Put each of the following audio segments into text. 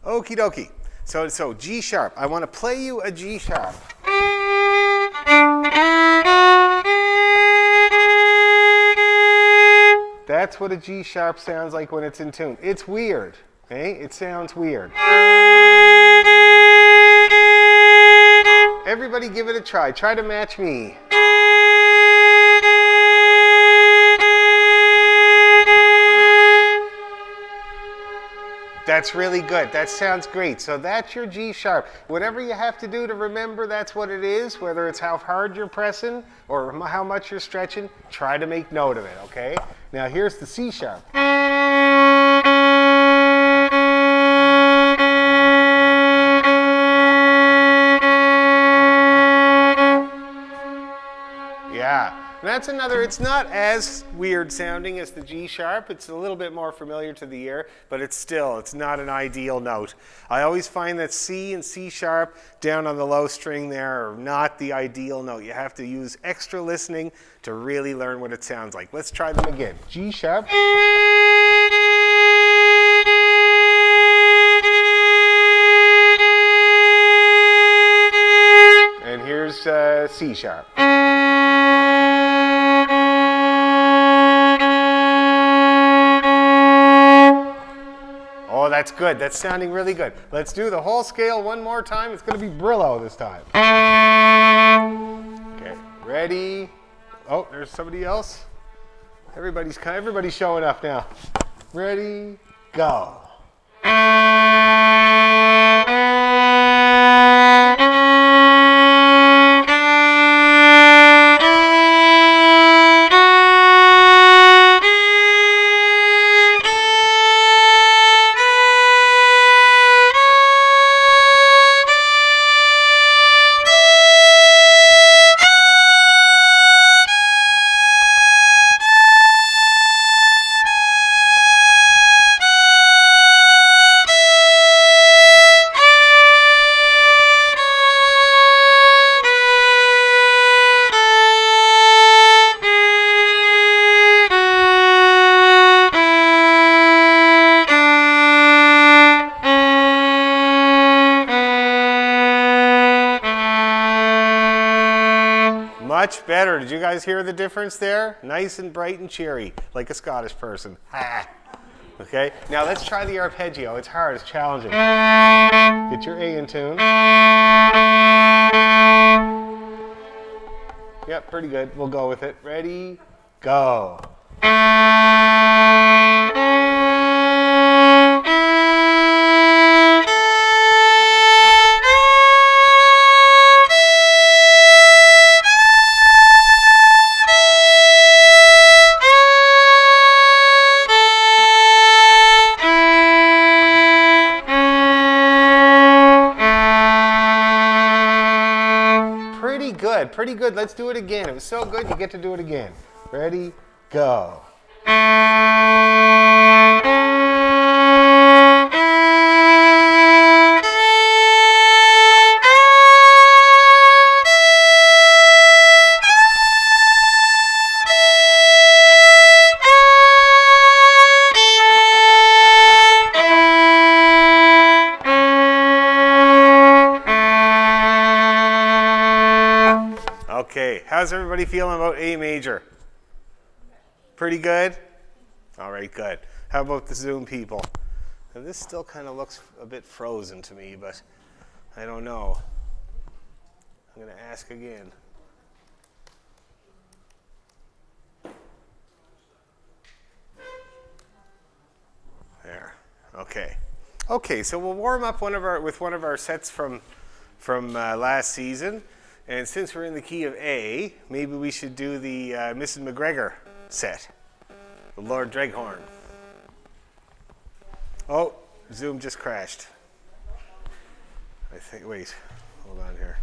Okie dokie. So G sharp. I want to play you a G sharp. That's what a G sharp sounds like when it's in tune. It's weird. Okay? It sounds weird. Everybody give it a try. Try to match me. That's really good. That sounds great. So that's your G sharp. Whatever you have to do to remember that's what it is, whether it's how hard you're pressing or how much you're stretching, try to make note of it, okay? Now here's the C sharp. Yeah. And that's another, it's not as weird sounding as the G sharp. It's a little bit more familiar to the ear, but it's not an ideal note. I always find that C and C sharp down on the low string there are not the ideal note. You have to use extra listening to really learn what it sounds like. Let's try them again. G sharp. And here's C sharp. Oh, that's good. That's sounding really good. Let's do the whole scale one more time. It's going to be Brillo this time. Okay, ready? Oh, there's somebody else. Everybody's showing up now. Ready, go. Much better. Did you guys hear the difference there? Nice and bright and cheery, like a Scottish person. Ha! Okay, now let's try the arpeggio. It's hard, it's challenging. Get your A in tune. Yep, pretty good. We'll go with it. Ready, go. Pretty good. Let's do it again. It was so good, you get to do it again. Ready, go. Okay, how's everybody feeling about A major? Pretty good? All right, good. How about the Zoom people? And this still kind of looks a bit frozen to me, but I don't know. I'm going to ask again. There. Okay. Okay, so we'll warm up with one of our sets from last season. And since we're in the key of A, maybe we should do the Mrs. McGregor set, the Lord Dreghorn. Oh, Zoom just crashed. I think, wait, hold on here.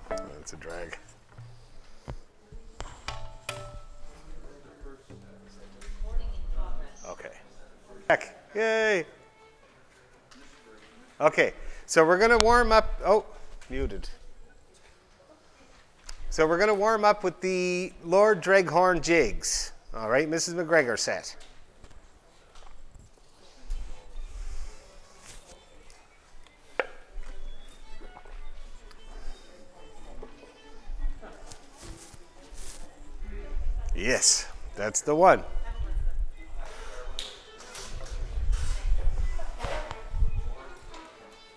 That's a drag. Okay. Heck, yay. Okay, so we're going to warm up. Oh, muted. So we're going to warm up with the Lord Dreghorn jigs. All right, Mrs. McGregor set. Yes, that's the one.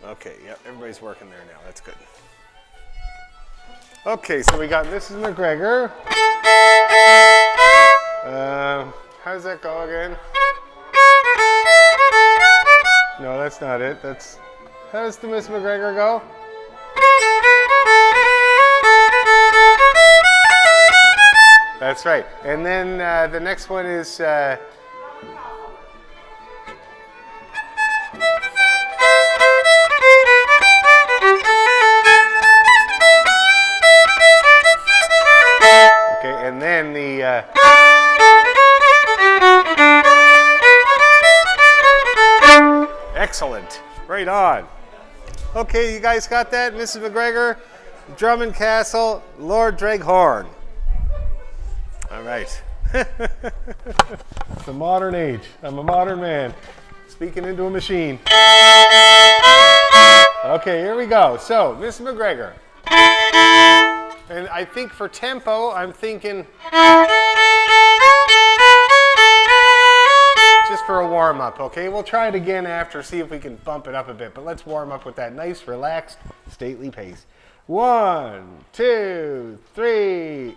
Okay, yep, everybody's working there now. That's good. Okay, so we got Mrs. McGregor. How does that go again? No, that's not it. How does the Miss McGregor go? That's right. And then the next one is okay, and then the excellent. Right on. Okay, you guys got that? Mrs. McGregor, Drummond Castle, Lord Dreghorn. All right. The modern age. I'm a modern man. Speaking into a machine. Okay, here we go. So, Mrs. McGregor. And I think for tempo, I'm thinking just for a warm-up, okay? We'll try it again after, see if we can bump it up a bit. But let's warm up with that nice, relaxed, stately pace. 1, 2, 3,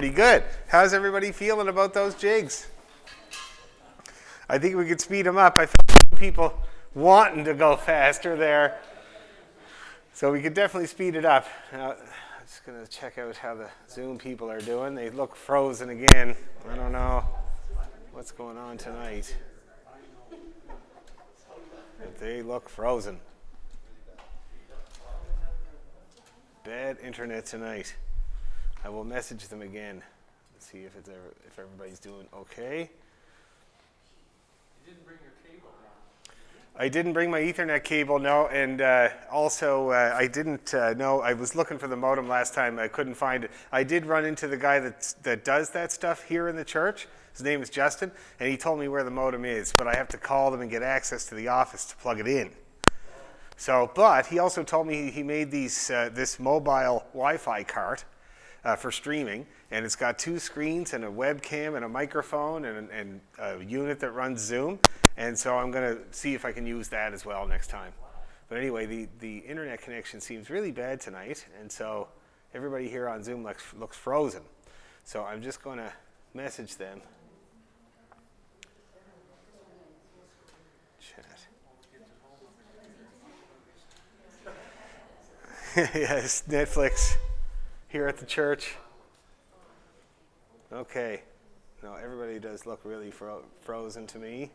Pretty good. How's everybody feeling about those jigs? I think we could speed them up. I felt people wanting to go faster there. So we could definitely speed it up. Now, I'm just going to check out how the Zoom people are doing. They look frozen again. I don't know what's going on tonight. But they look frozen. Bad internet tonight. I will message them again and see if everybody's doing okay. You didn't bring your cable down. I didn't bring my Ethernet cable, no, and also I didn't know. I was looking for the modem last time. I couldn't find it. I did run into the guy that does that stuff here in the church. His name is Justin, and he told me where the modem is, but I have to call them and get access to the office to plug it in. So, but he also told me he made this mobile Wi-Fi cart for streaming, and it's got 2 screens and a webcam and a microphone and a unit that runs Zoom, and so I'm going to see if I can use that as well next time. But anyway, the internet connection seems really bad tonight, and so everybody here on Zoom looks frozen. So I'm just going to message them. Yes, Netflix here at the church. Okay. No, everybody does look really frozen to me.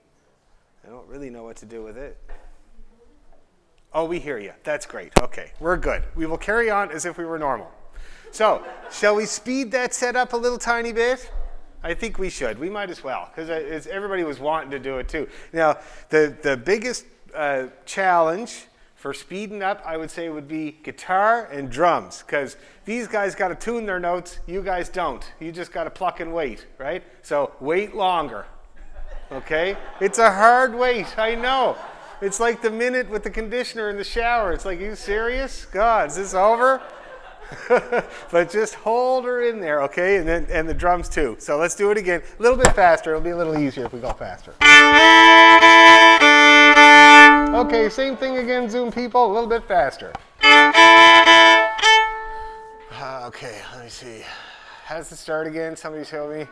I don't really know what to do with it. Oh, we hear you. That's great. Okay, we're good. We will carry on as if we were normal. So, shall we speed that set up a little tiny bit? I think we should. We might as well, because everybody was wanting to do it too. Now, the biggest challenge for speeding up, I would say, would be guitar and drums, because these guys got to tune their notes, you guys don't. You just got to pluck and wait, right? So wait longer, okay? It's a hard wait, I know. It's like the minute with the conditioner in the shower. It's like, you serious? God, is this over? But just hold her in there, okay? And the drums too. So let's do it again. A little bit faster. It'll be a little easier if we go faster. Okay, same thing again, Zoom people. A little bit faster. Okay, let me see. How does it start again? Somebody show me.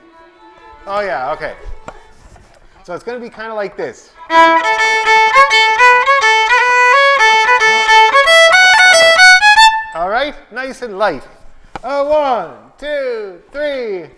Oh, yeah, okay. So it's going to be kind of like this. All right, nice and light. 1, 2, 3.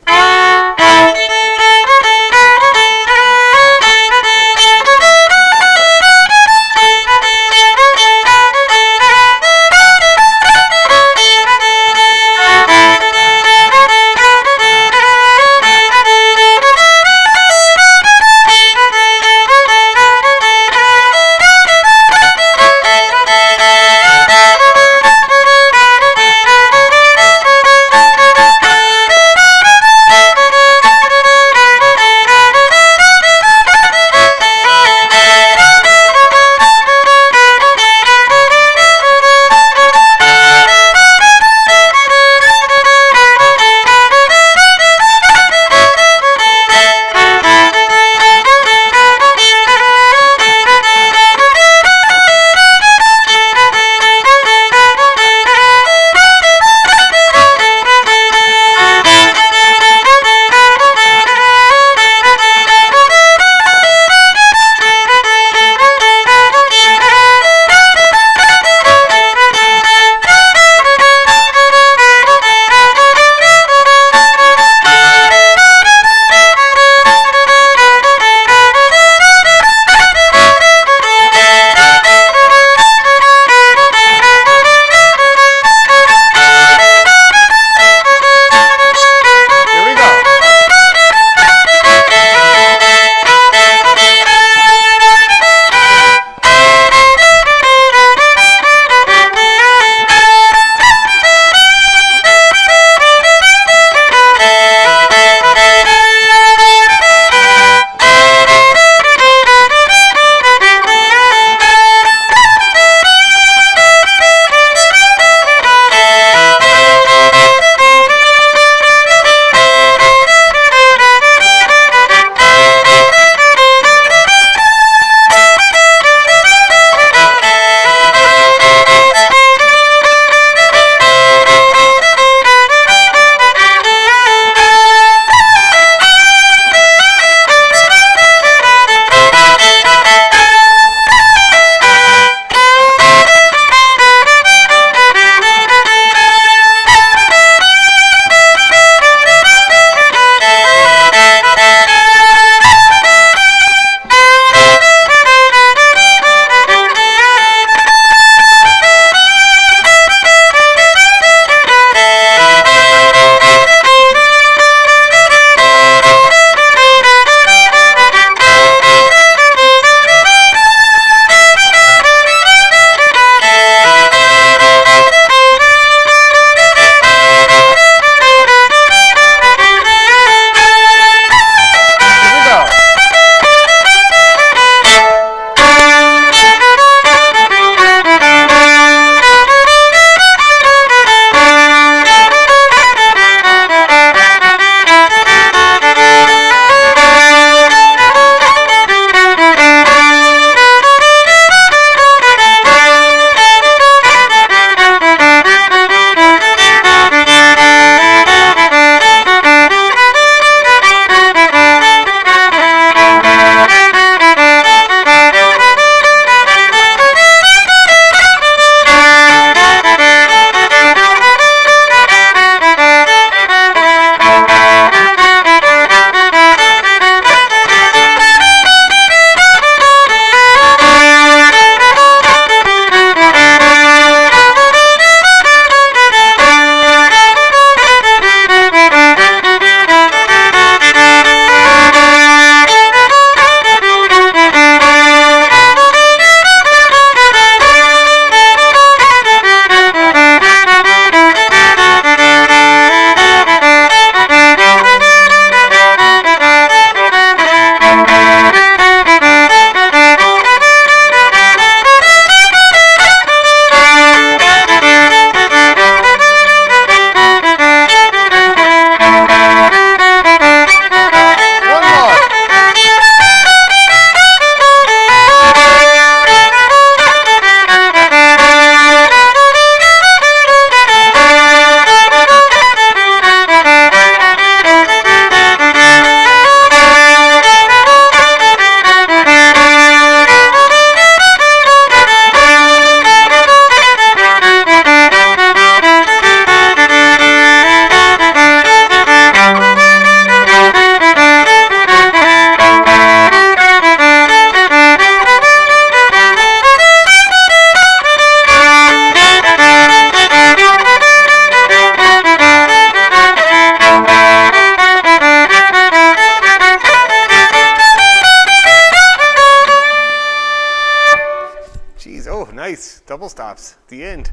double stops at the end.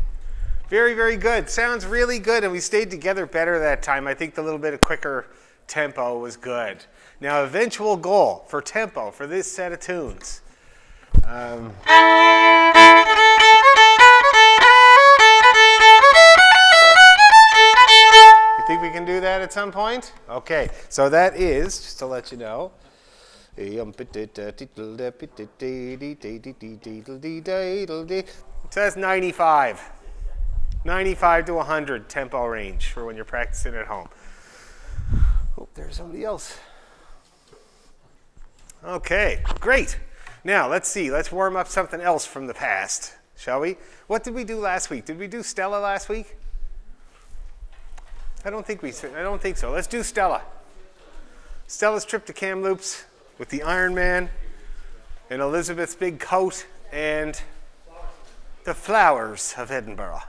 Very, very good. Sounds really good, and we stayed together better that time. I think the little bit of quicker tempo was good. Now, eventual goal for tempo for this set of tunes. You think we can do that at some point? Okay, so that is, just to let you know, it says 95. 95 to 100 tempo range for when you're practicing at home. Oh, there's somebody else. Okay, great. Now, let's see. Let's warm up something else from the past, shall we? What did we do last week? Did we do Stella last week? I don't think so. Let's do Stella. Stella's trip to Kamloops with the Iron Man and Elizabeth's big coat and the flowers of Edinburgh.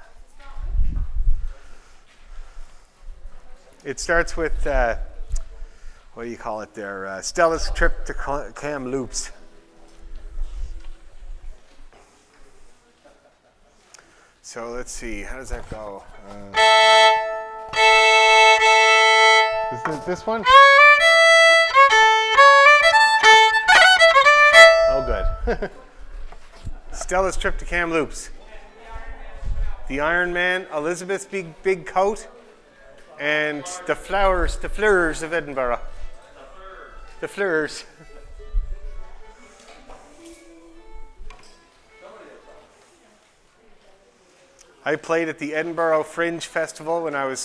It starts with, what do you call it there? Stella's trip to Kamloops. So let's see, how does that go? Is it this one? Oh, good. Stella's trip to Kamloops. The Iron Man, Elizabeth's big coat, and the flowers of Edinburgh. The flowers. I played at the Edinburgh Fringe Festival when I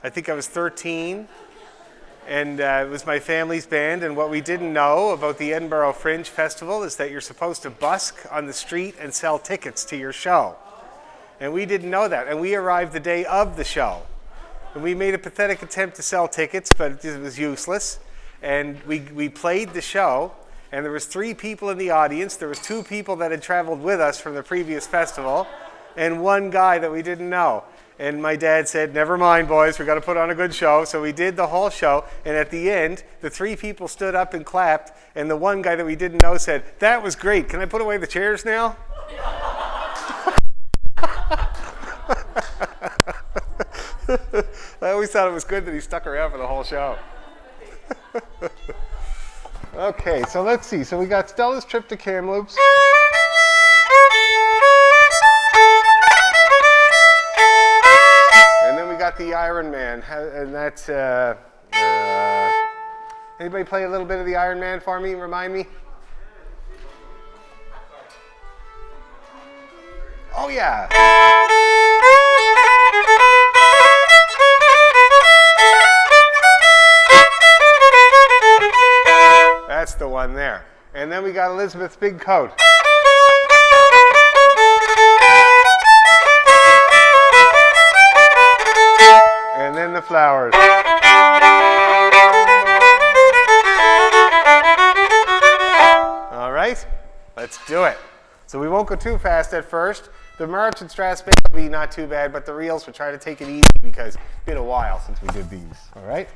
think I was 13. And it was my family's band, and what we didn't know about the Edinburgh Fringe Festival is that you're supposed to busk on the street and sell tickets to your show. And we didn't know that, and we arrived the day of the show. And we made a pathetic attempt to sell tickets, but it was useless. And we played the show, and there was 3 people in the audience. There was 2 people that had traveled with us from the previous festival, and 1 guy that we didn't know. And my dad said, never mind, boys, we got to put on a good show. So we did the whole show, and at the end, the 3 people stood up and clapped, and the 1 guy that we didn't know said, that was great. Can I put away the chairs now? I always thought it was good that he stuck around for the whole show. Okay, so let's see. So we got Stella's trip to Kamloops. And then we got the Iron Man. And that's... anybody play a little bit of the Iron Man for me? Remind me? Oh, yeah. That's the one there. And then we got Elizabeth's big coat. And then the flowers. All right, let's do it. So we won't go too fast at first. The march and Strathspey will be not too bad, but the reels will try to take it easy because it's been a while since we did these. All right?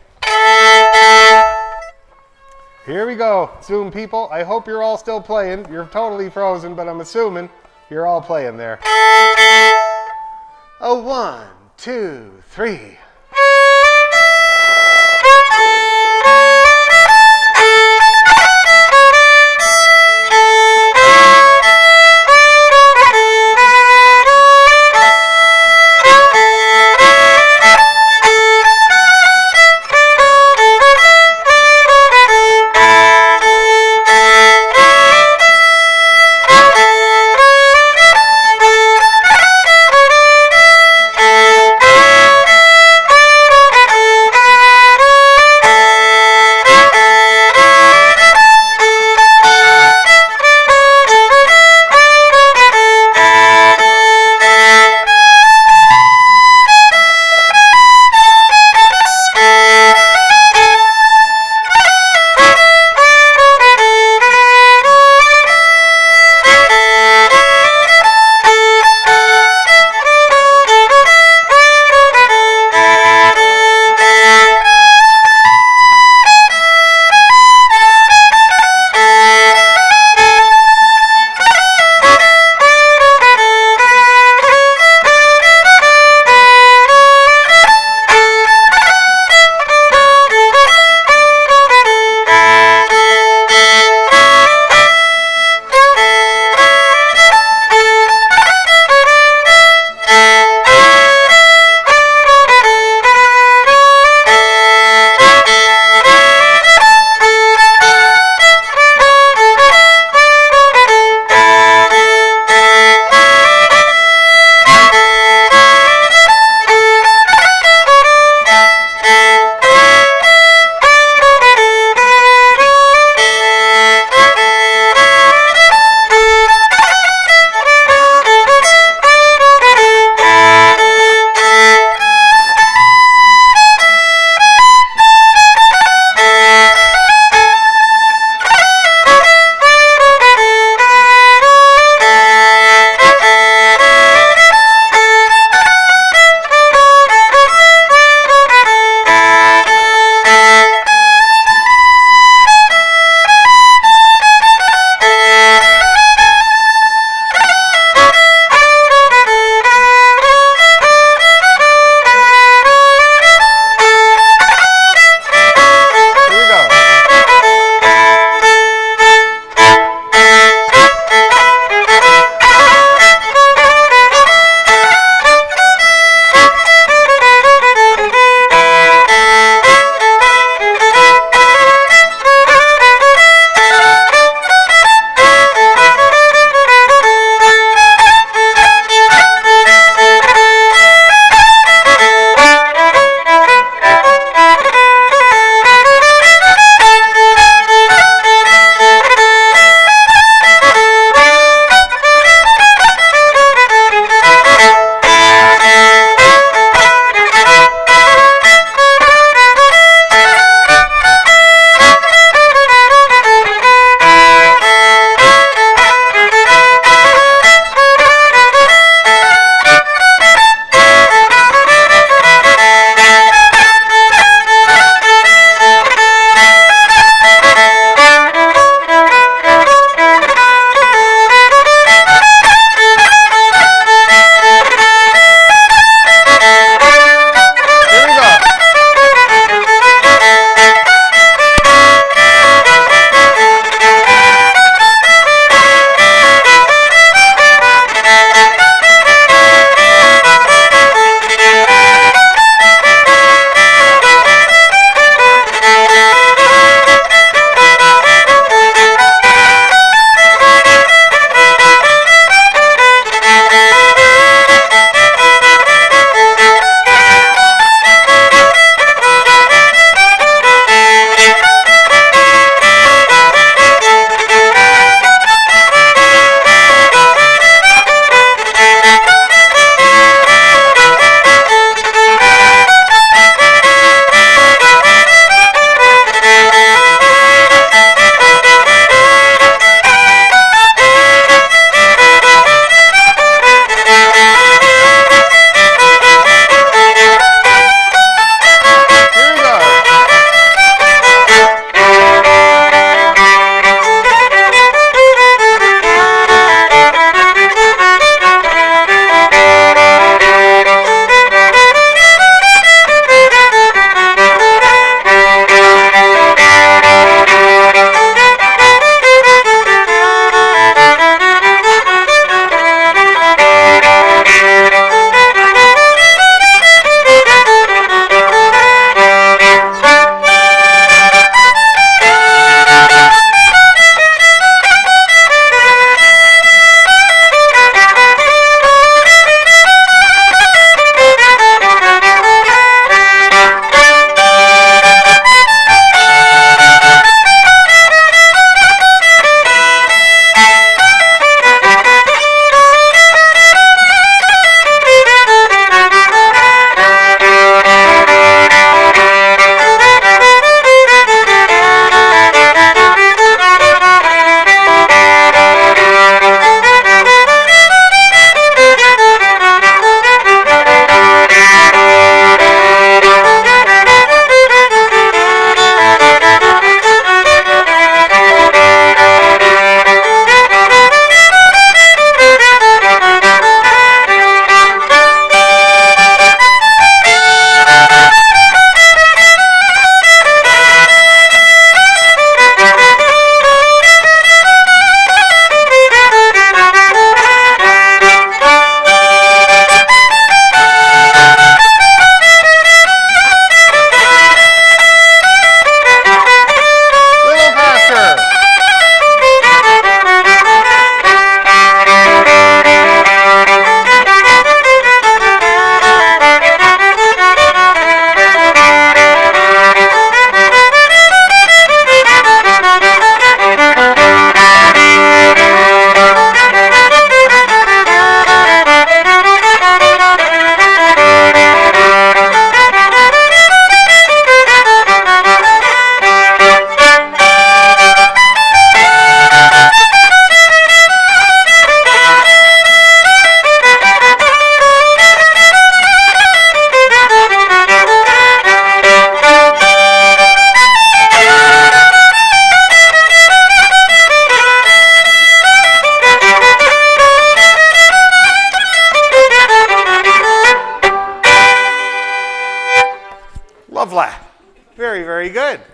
Here we go, Zoom people. I hope you're all still playing. You're totally frozen, but I'm assuming you're all playing there. A 1, 2, 3.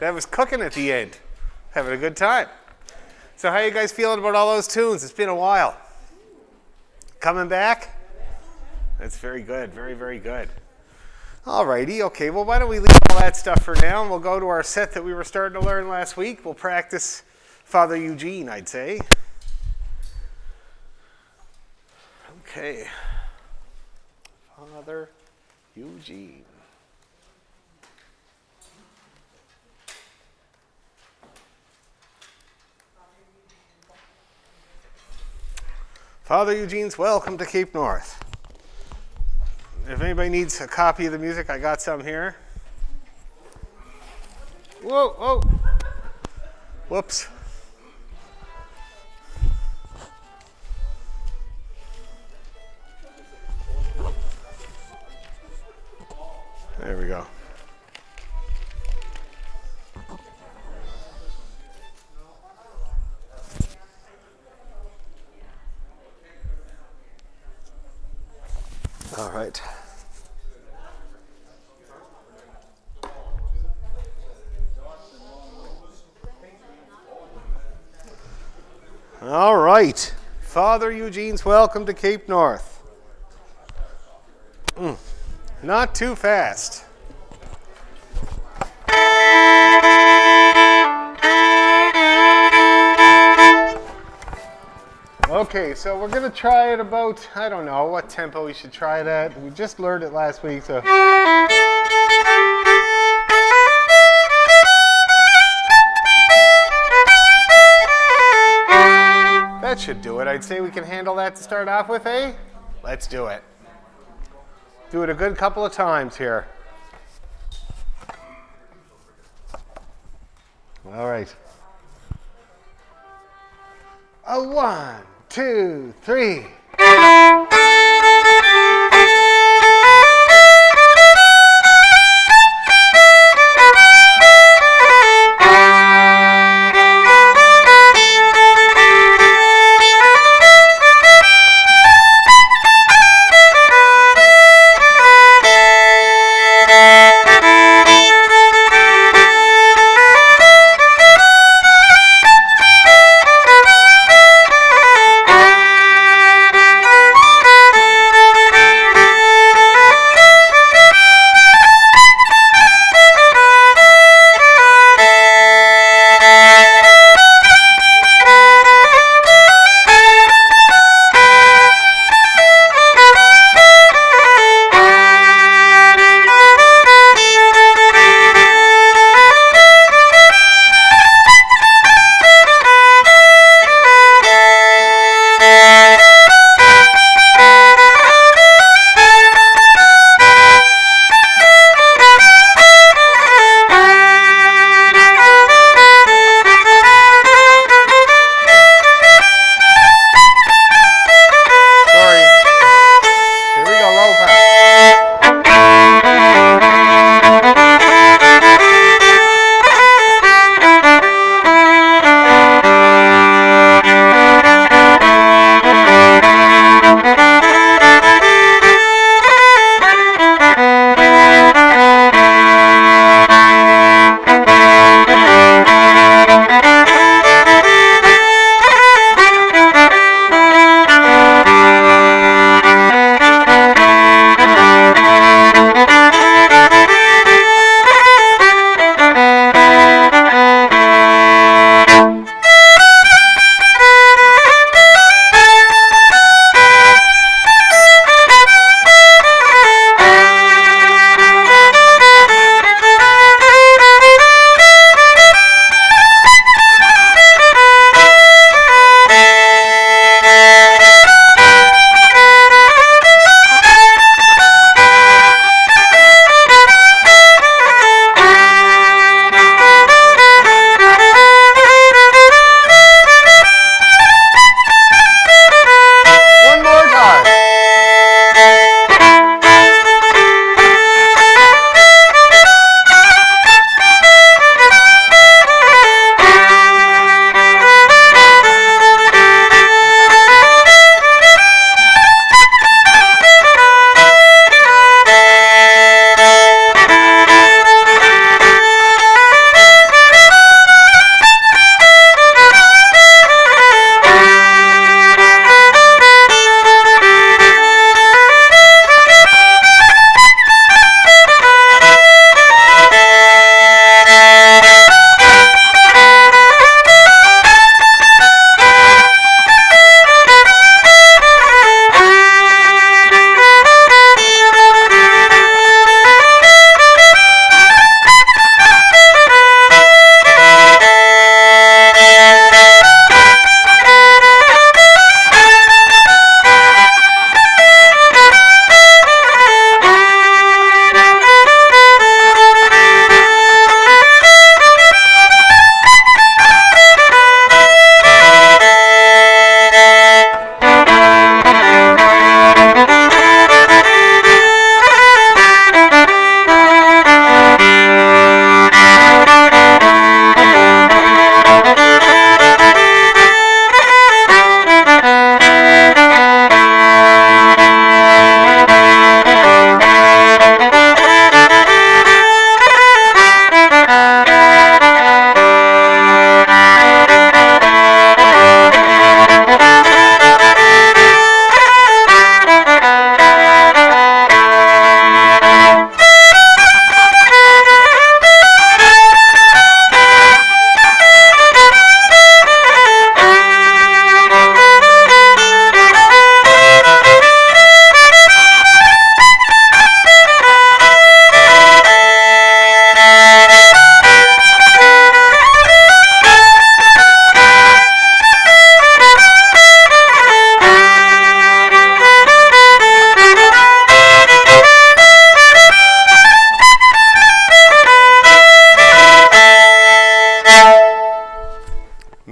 That was cooking at the end. Having a good time. So how you guys feeling about all those tunes? It's been a while. Coming back? That's very good. Very, very good. Alrighty, okay. Well, why don't we leave all that stuff for now, and we'll go to our set that we were starting to learn last week. We'll practice Father Eugene, I'd say. Okay. Father Eugene. Father Eugene's Welcome to Cape North. If anybody needs a copy of the music, I got some here. Whoa, whoa. Whoops. There we go. All right. All right. Father Eugene's Welcome to Cape North. Not too fast. Okay, so we're going to try it about, I don't know what tempo we should try it at. We just learned it last week, so. That should do it. I'd say we can handle that to start off with, eh? Let's do it. Do it a good couple of times here. All right. 1, 2, 3.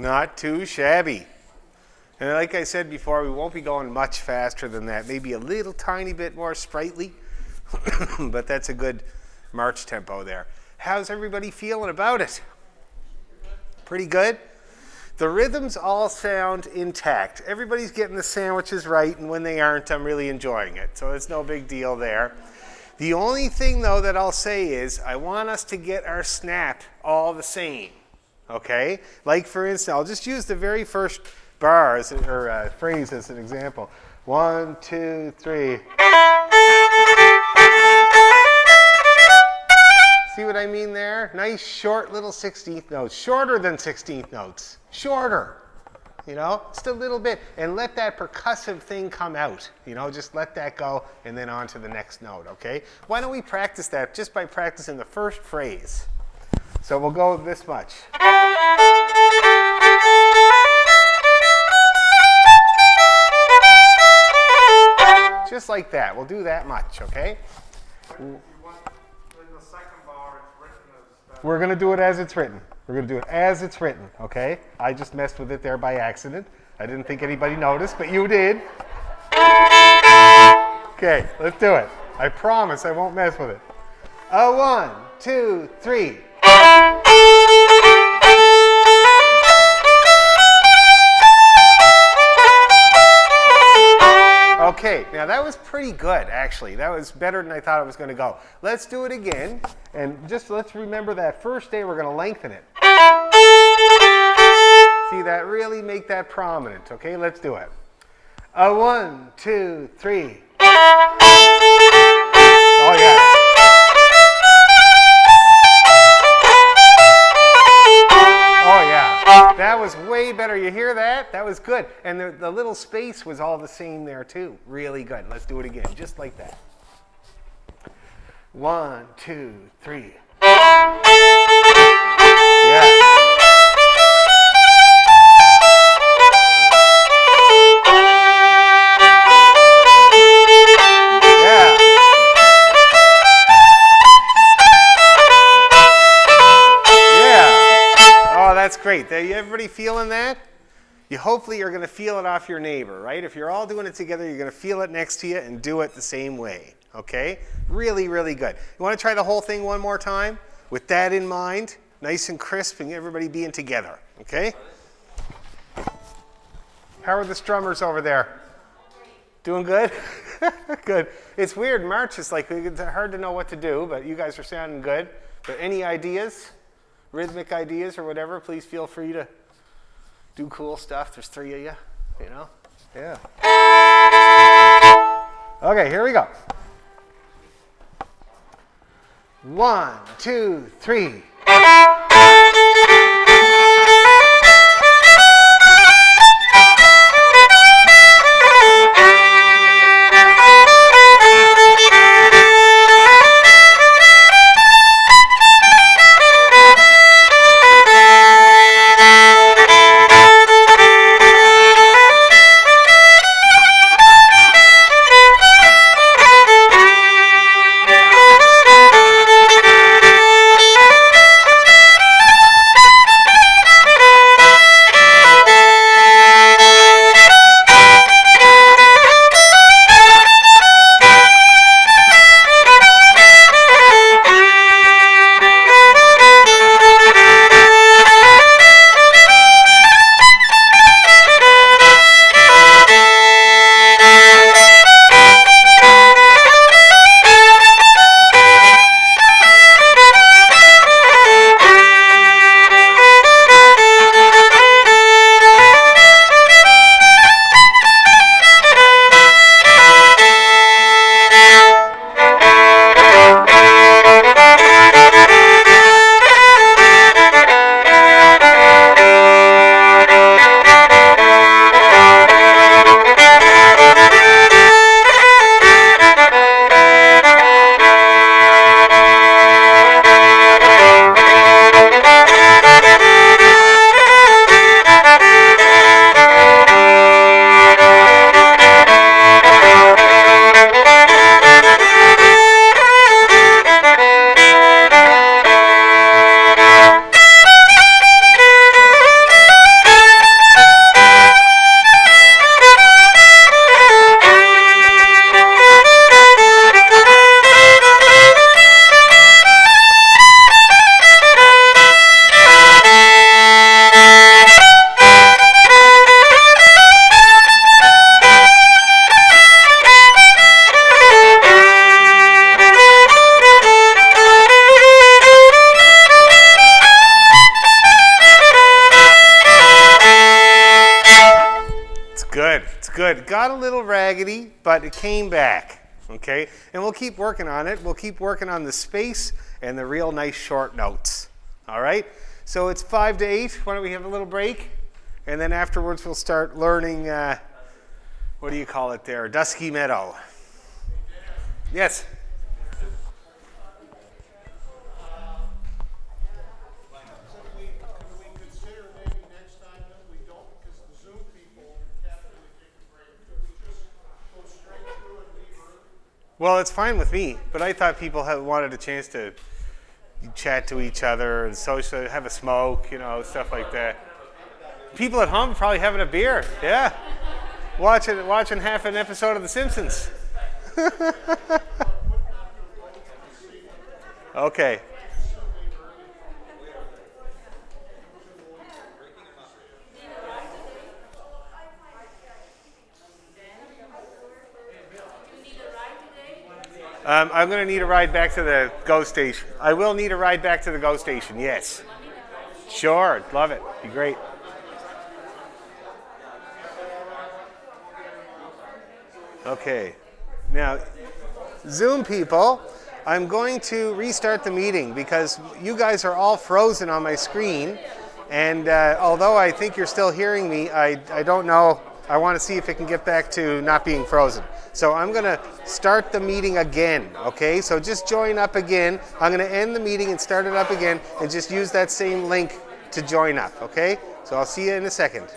Not too shabby. And like I said before, we won't be going much faster than that. Maybe a little tiny bit more sprightly, but that's a good march tempo there. How's everybody feeling about it? Pretty good? The rhythms all sound intact. Everybody's getting the sandwiches right, and when they aren't, I'm really enjoying it. So it's no big deal there. The only thing, though, that I'll say is I want us to get our snap all the same, okay? Like, for instance, I'll just use the very first bar or phrase as an example. 1, 2, 3. See what I mean there? Nice short little 16th notes. Shorter than 16th notes. Shorter. You know, just a little bit. And let that percussive thing come out. You know, just let that go and then on to the next note, okay? Why don't we practice that just by practicing the first phrase? So we'll go this much. Just like that. We'll do that much, okay? We're going to do it as it's written. We're going to do it as it's written, okay? I just messed with it there by accident. I didn't think anybody noticed, but you did. Okay, let's do it. I promise I won't mess with it. 1, 2, 3. Okay, now that was pretty good, actually. That was better than I thought it was going to go. Let's do it again, and just let's remember that first day we're going to lengthen it. See that? Really make that prominent, okay? Let's do it. 1, 2, 3. Oh, yeah. Oh, yeah. That was way better. You hear that? That was good. And the little space was all the same there, too. Really good. Let's do it again, just like that. 1, 2, 3. Yeah. That's great. Everybody feeling that? You hopefully are going to feel it off your neighbor, right? If you're all doing it together, you're going to feel it next to you and do it the same way, okay? Really, really good. You want to try the whole thing one more time? With that in mind, nice and crisp and everybody being together, okay? How are the strummers over there? Doing good? Good. It's weird. March is like, it's hard to know what to do, but you guys are sounding good. But any ideas? Rhythmic ideas or whatever, please feel free to do cool stuff. There's 3 of you, you know? Yeah. Okay, here we go. 1, 2, 3. good. Got a little raggedy, but it came back. Okay? And we'll keep working on it. We'll keep working on the space and the real nice short notes. All right? So it's 5 to 8. Why don't we have a little break? And then afterwards we'll start learning, what do you call it there? Dusky Meadow. Yes? Well, it's fine with me, but I thought people wanted a chance to chat to each other and social, have a smoke, you know, stuff like that. People at home probably having a beer, yeah. Watching half an episode of The Simpsons. Okay. I'm going to need a ride back to the GO station. I will need a ride back to the GO station, yes. Sure, love it. Be great. Okay. Now, Zoom people, I'm going to restart the meeting because you guys are all frozen on my screen. And although I think you're still hearing me, I don't know. I want to see if it can get back to not being frozen. So I'm going to start the meeting again, okay? So just join up again. I'm going to end the meeting and start it up again and just use that same link to join up, okay? So I'll see you in a second.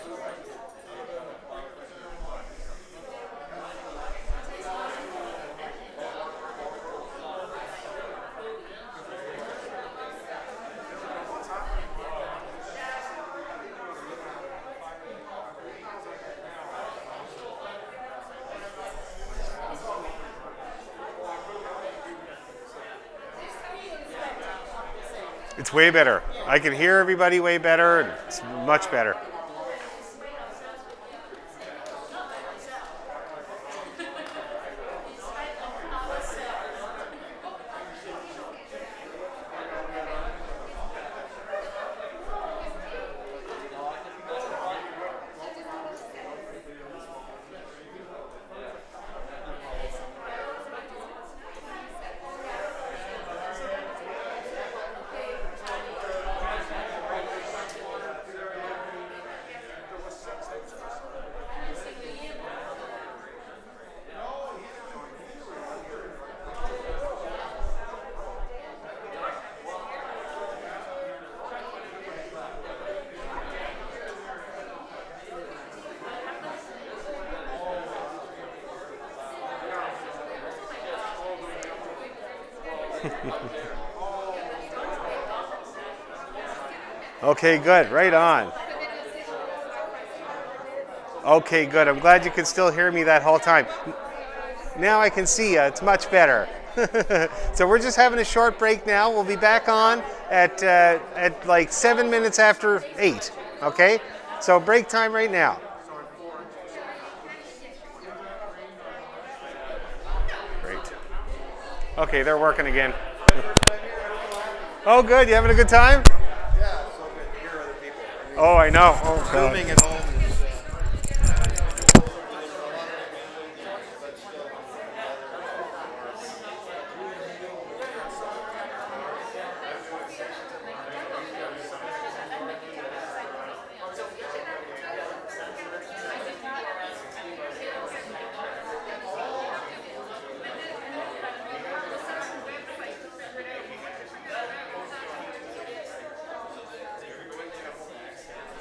It's way better. I can hear everybody way better, and it's much better. Okay, good. Right on. Okay, good. I'm glad you could still hear me that whole time. Now I can see you. It's much better. So we're just having a short break now. We'll be back on at like 7 minutes after 8. Okay? So break time right now. Great. Okay, they're working again. Oh, good. You having a good time? Yeah, so good to hear other people. Oh, I know. Oh, God. Filming at home is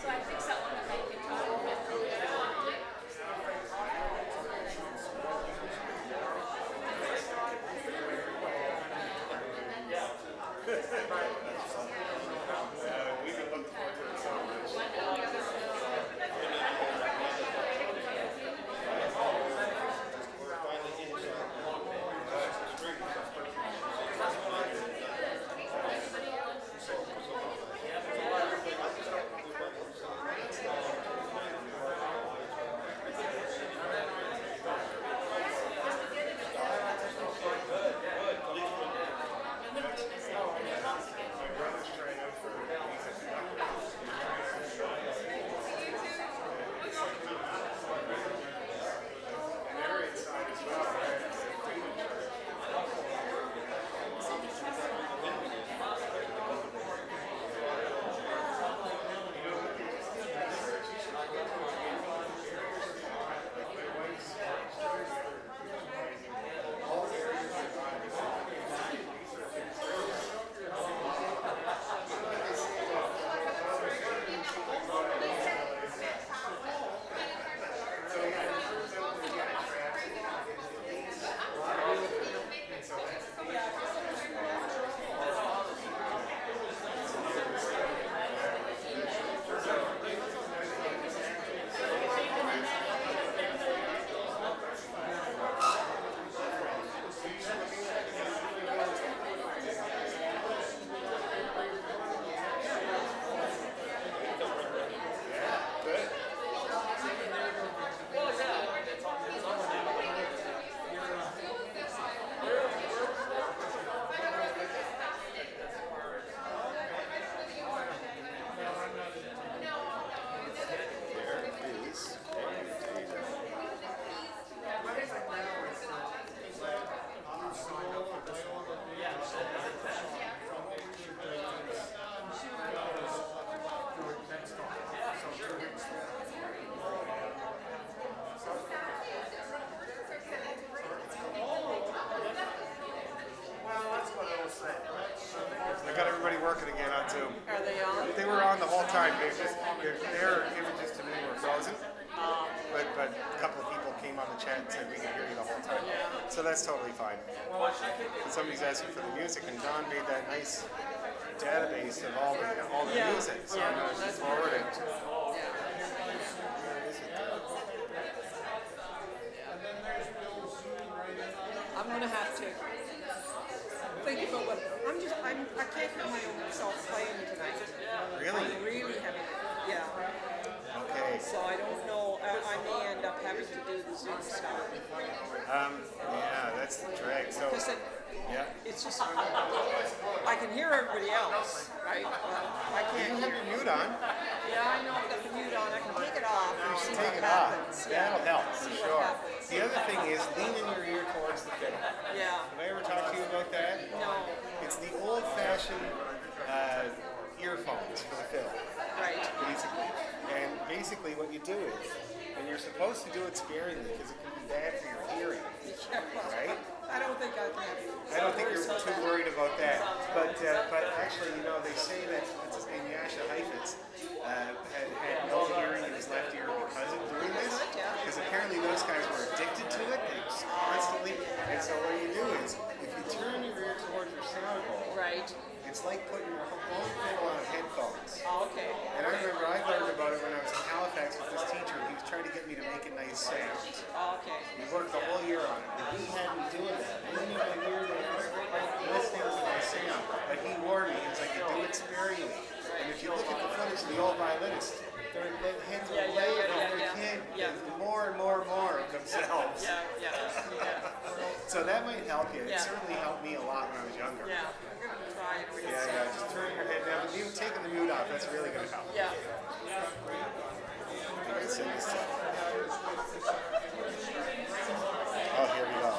So I fixed that one that made me talk. that's totally fine. Somebody's asking for the music, and Don made that nice database of all the music, so I'm going to forward it. I'm gonna have to think about what I can't hear my own self playing tonight. Really? I'm really having, yeah. Okay. So I don't know. I may end up having to do the Zoom stuff. Yeah, that's the drag. So, Because yeah. it's just I can hear everybody else, right? But I You can't have hear. your mute on. Yeah, I know I've got the mute on. I can take it off and see Take what it off. happens. That'll help for See sure. what happens. The other thing is lean in your ear towards the fiddle. Yeah. Have I ever talked to you about that? No. It's the old-fashioned earphones for the fiddle, Right. basically. And basically what you do is, and you're supposed to do it sparingly because it can be bad for your hearing, right? I don't think I can. I don't think you're too worried about that. But actually, you know, they say that what's his name, Yasha Heifetz, had no hearing in his left ear because of doing this. Because apparently those guys were addicted to it. They just constantly. And so what you do is, if you turn your ear towards your sound hole, Right. it's like putting your whole fiddle on headphones. Oh, okay. And I remember I learned about it when I was in Halifax with this teacher. He was trying to get me to make a nice sound. Oh, okay. We worked the whole year on it. And he had me doing that. Leaning my ear down, listening to my sound. But he warned me, he was like, you do it sparingly. And if you look at the footage of the old violinists, their heads are way above their kid. More and more of themselves. Yeah. So that might help you. It Yeah. certainly helped me a lot when I was younger. Yeah. I'm gonna try it. Yeah. Just turn your head down. Even taking the mute off, that's really going to help. Yeah. You can send this stuff. Oh, here we go.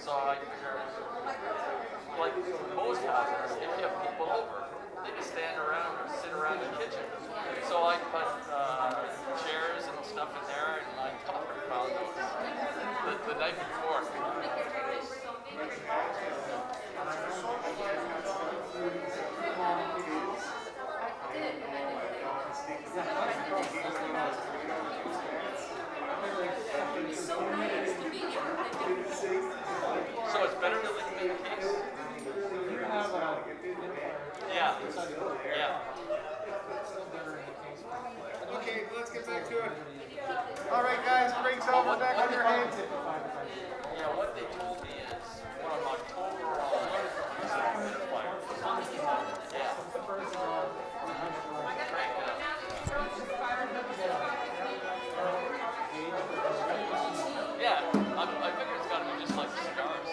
So I figured, like most houses, if you have people over, they can stand around or sit around the kitchen. So I put chairs and stuff in there, and my daughter found those the night before. So it's better to leave in case. Yeah. Yeah. Okay, let's get back to it. All right, guys, breaks over, back on your hands. Yeah, what they told me is from October on, yeah. Crank it up. Yeah, I figure it's got to be just like cigars.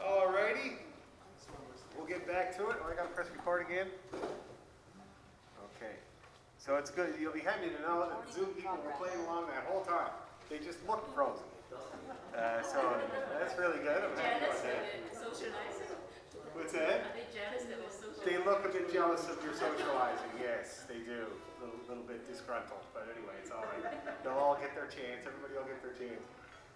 Alrighty, we'll get back to it. I gotta press record again. Okay, so it's good. You'll be happy to know that the Zoom people were playing along that whole time. They just looked frozen. So that's really good. I'm happy about that. What's that? They look a bit jealous of your socializing. Yes, they do. A little bit disgruntled, but anyway, it's all right. They'll all get their chance. Everybody will get their chance.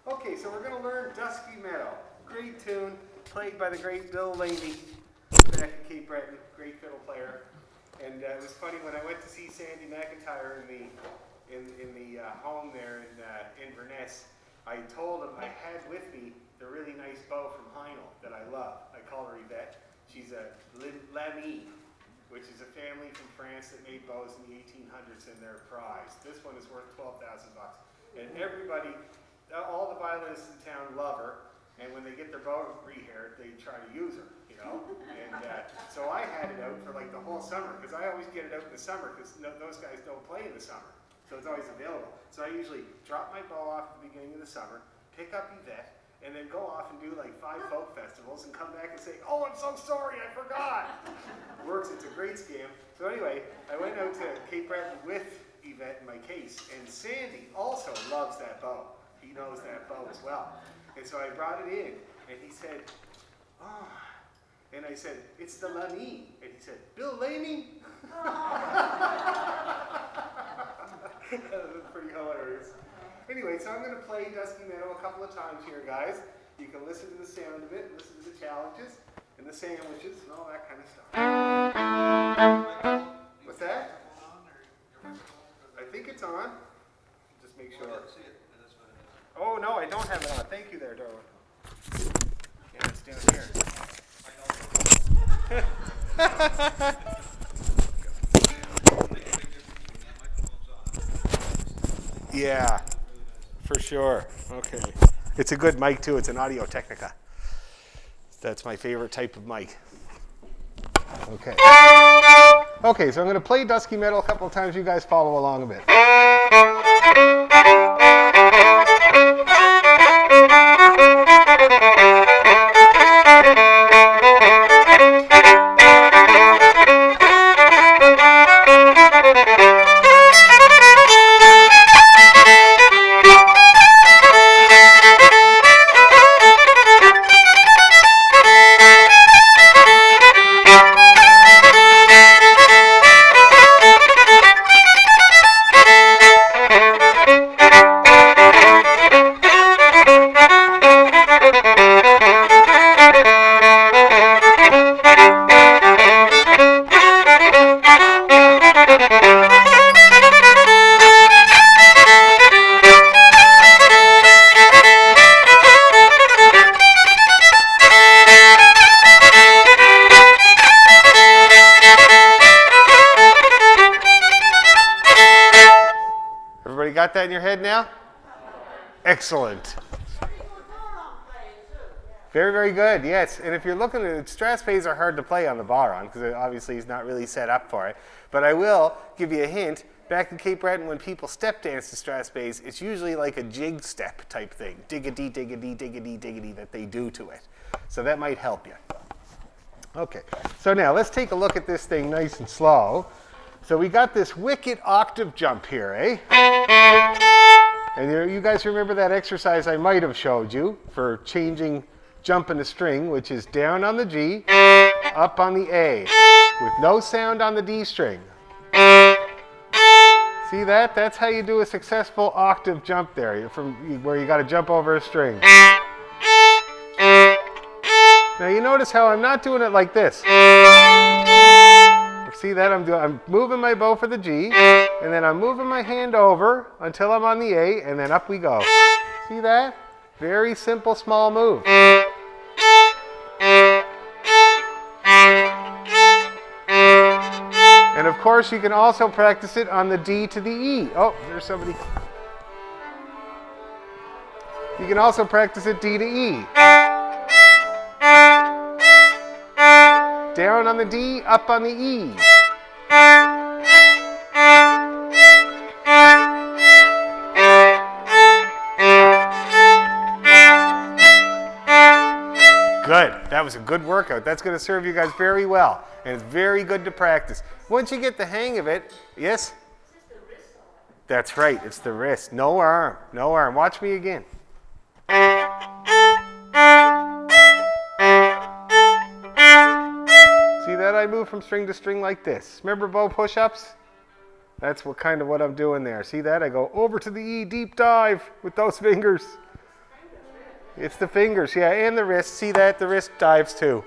Okay, so we're going to learn Dusky Meadow. Great tune, played by the great Bill Laney back in Cape Breton. Great fiddle player. And it was funny when I went to see Sandy McIntyre in the home there in Inverness. I told him I had with me the really nice bow from Heinel that I love. I call her Yvette. She's a Lamy, which is a family from France that made bows in the 1800s and they're prized. This one is worth $12,000. And everybody, all the violinists in town love her. And when they get their bow rehaired, they try to use her, you know? And so I had it out for like the whole summer, because I always get it out in the summer, because those guys don't play in the summer. So it's always available. So I usually drop my bow off at the beginning of the summer, pick up Yvette, and then go off and do like 5 folk festivals and come back and say, oh, I'm so sorry, I forgot. Works, it's a great scam. So anyway, I went out to Cape Breton with Yvette in my case, and Sandy also loves that bow. He knows that bow as well. And so I brought it in, and he said, oh, and I said, it's the Lamy. And he said, Bill Laney? That was pretty hilarious. Anyway, so I'm going to play Dusky Meadow a couple of times here, guys. You can listen to the sound of it, listen to the challenges, and the sandwiches, and all that kind of stuff. What's that? I think it's on. Just make sure. Oh, no, I don't have it on. Thank you there, Darwin. Yeah, it's down here. Yeah, for sure. Okay. It's a good mic, too. It's an Audio Technica. That's my favorite type of mic. Okay. Okay, so I'm going to play Dusky Meadow a couple of times. You guys follow along a bit. got that in your head now? Excellent. Very, very good, yes. And if you're looking at it, Strat spades are hard to play on the Baron because obviously he's not really set up for it. But I will give you a hint. Back in Cape Breton, when people step dance to Strat spades, it's usually like a jig step type thing. Diggity, diggity, diggity, diggity that they do to it. So that might help you. Okay, so now let's take a look at this thing nice and slow. So we got this wicked octave jump here, eh? And you guys remember that exercise I might have showed you for changing jump in a string, which is down on the G, up on the A, with no sound on the D string. See that? That's how you do a successful octave jump there, from where you got to jump over a string. Now you notice how I'm not doing it like this. See that? I'm moving my bow for the G, and then I'm moving my hand over until I'm on the A, and then up we go. See that? Very simple, small move. And of course, you can also practice it on the D to the E. Oh, there's somebody. You can also practice it D to E. Down on the D, up on the E. Good. That was a good workout. That's going to serve you guys very well. And it's very good to practice. Once you get the hang of it, yes? That's right. It's the wrist. No arm. No arm. Watch me again. See that? I move from string to string like this. Remember bow push-ups? That's what I'm doing there. See that? I go over to the E, deep dive with those fingers. It's the fingers, yeah, and the wrist. See that? The wrist dives too.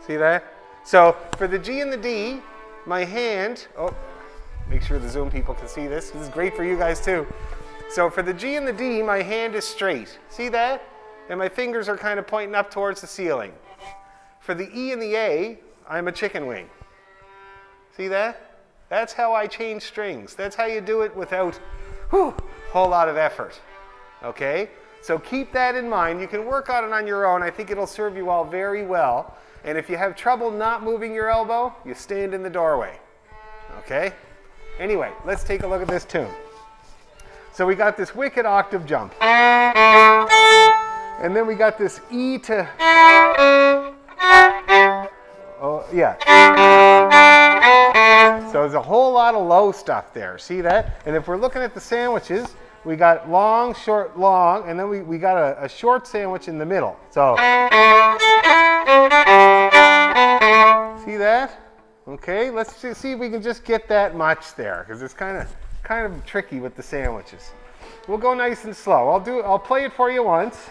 See that? So for the G and the D, my hand, make sure the Zoom people can see this. This is great for you guys too. So for the G and the D, my hand is straight. See that? And my fingers are kind of pointing up towards the ceiling. For the E and the A, I'm a chicken wing. See that? That's how I change strings. That's how you do it without a whole lot of effort. Okay? So keep that in mind. You can work on it on your own. I think it'll serve you all very well. And if you have trouble not moving your elbow, you stand in the doorway. Okay? Anyway, let's take a look at this tune. So we got this wicked octave jump. And then we got this E to... Oh, yeah. So there's a whole lot of low stuff there. See that? And if we're looking at the sandwiches, we got long, short, long, and then we got a short sandwich in the middle. So, see that? Okay, let's see if we can just get that much there, because it's kind of tricky with the sandwiches. We'll go nice and slow. I'll play it for you once.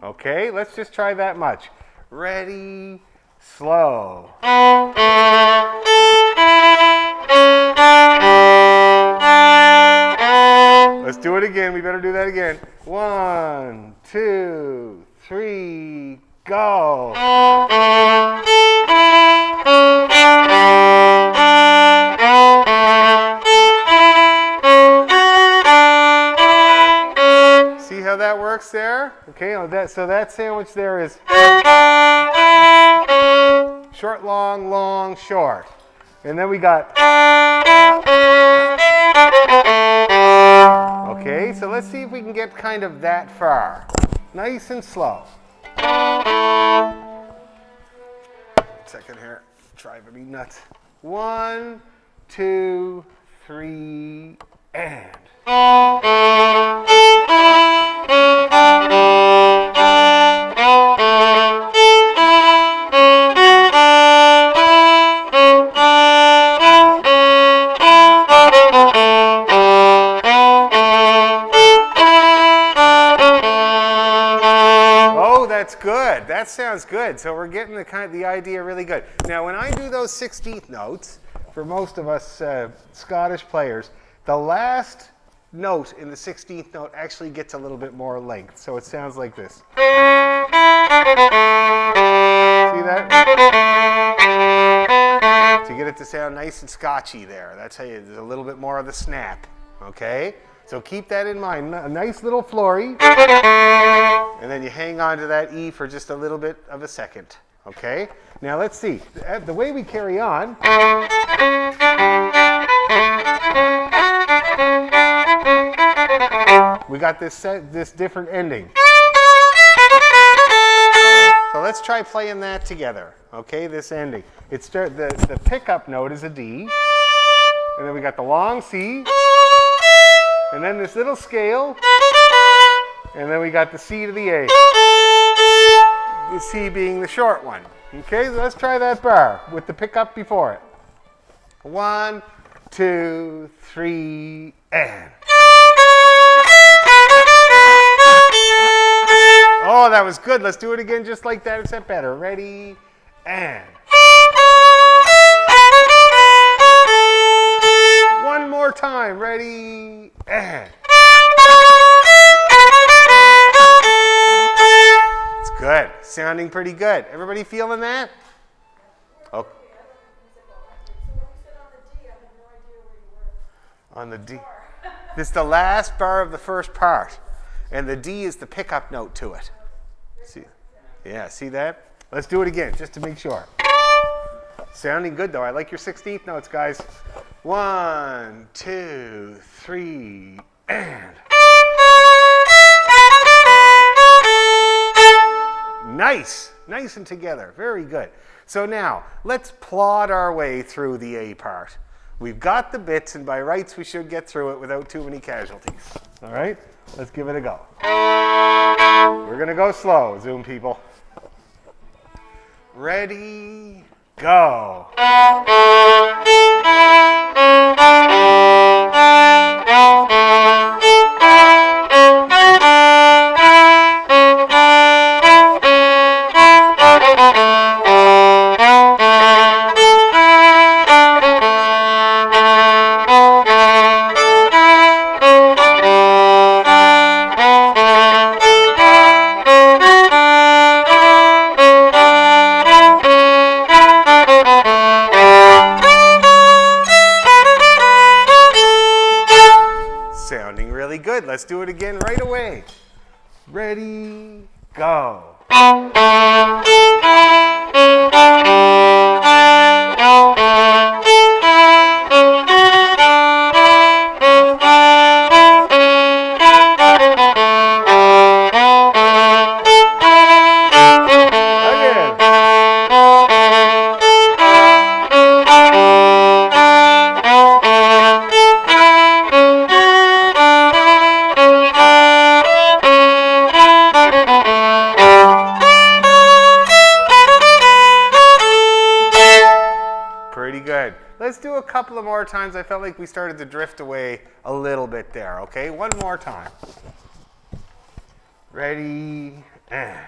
Okay, let's just try that much. Ready, slow. Let's do it again. We better do that again. 1, 2, 3, go. See how that works there? Okay, so that sandwich there is short, long, long, short. And then we got... Okay, so let's see if we can get kind of that far. Nice and slow. Second here, driving me nuts. 1, 2, 3, and... That's good. That sounds good. So we're getting the idea really good. Now, when I do those 16th notes, for most of us Scottish players, the last note in the 16th note actually gets a little bit more length. So it sounds like this. See that? to get it to sound nice and scotchy there. That's how there's a little bit more of the snap, okay? So keep that in mind. A nice little flory, and then you hang on to that E for just a little bit of a second, okay? Now let's see. The way we carry on, we got this different ending. So let's try playing that together, okay? This ending. The pickup note is a D, and then we got the long C, and then this little scale, and then we got the C to the A. The C being the short one. Okay, so let's try that bar with the pickup before it. 1, 2, 3, and. Oh, that was good. Let's do it again just like that, except better. Ready, and. One more time. Ready, and. It's good. Sounding pretty good. Everybody feeling that? Oh. On the D. This is the last bar of the first part. And the D is the pickup note to it. See? Yeah, see that? Let's do it again, just to make sure. Sounding good, though. I like your 16th notes, guys. 1, 2, 3, and. Nice. Nice and together. Very good. So now, let's plod our way through the A part. We've got the bits, and by rights, we should get through it without too many casualties. All right? Let's give it a go. We're going to go slow, Zoom people. Ready, go. Let's do it again right away. Ready, go. Let's do a couple of more times. I felt like we started to drift away a little bit there, okay? One more time. Ready, and.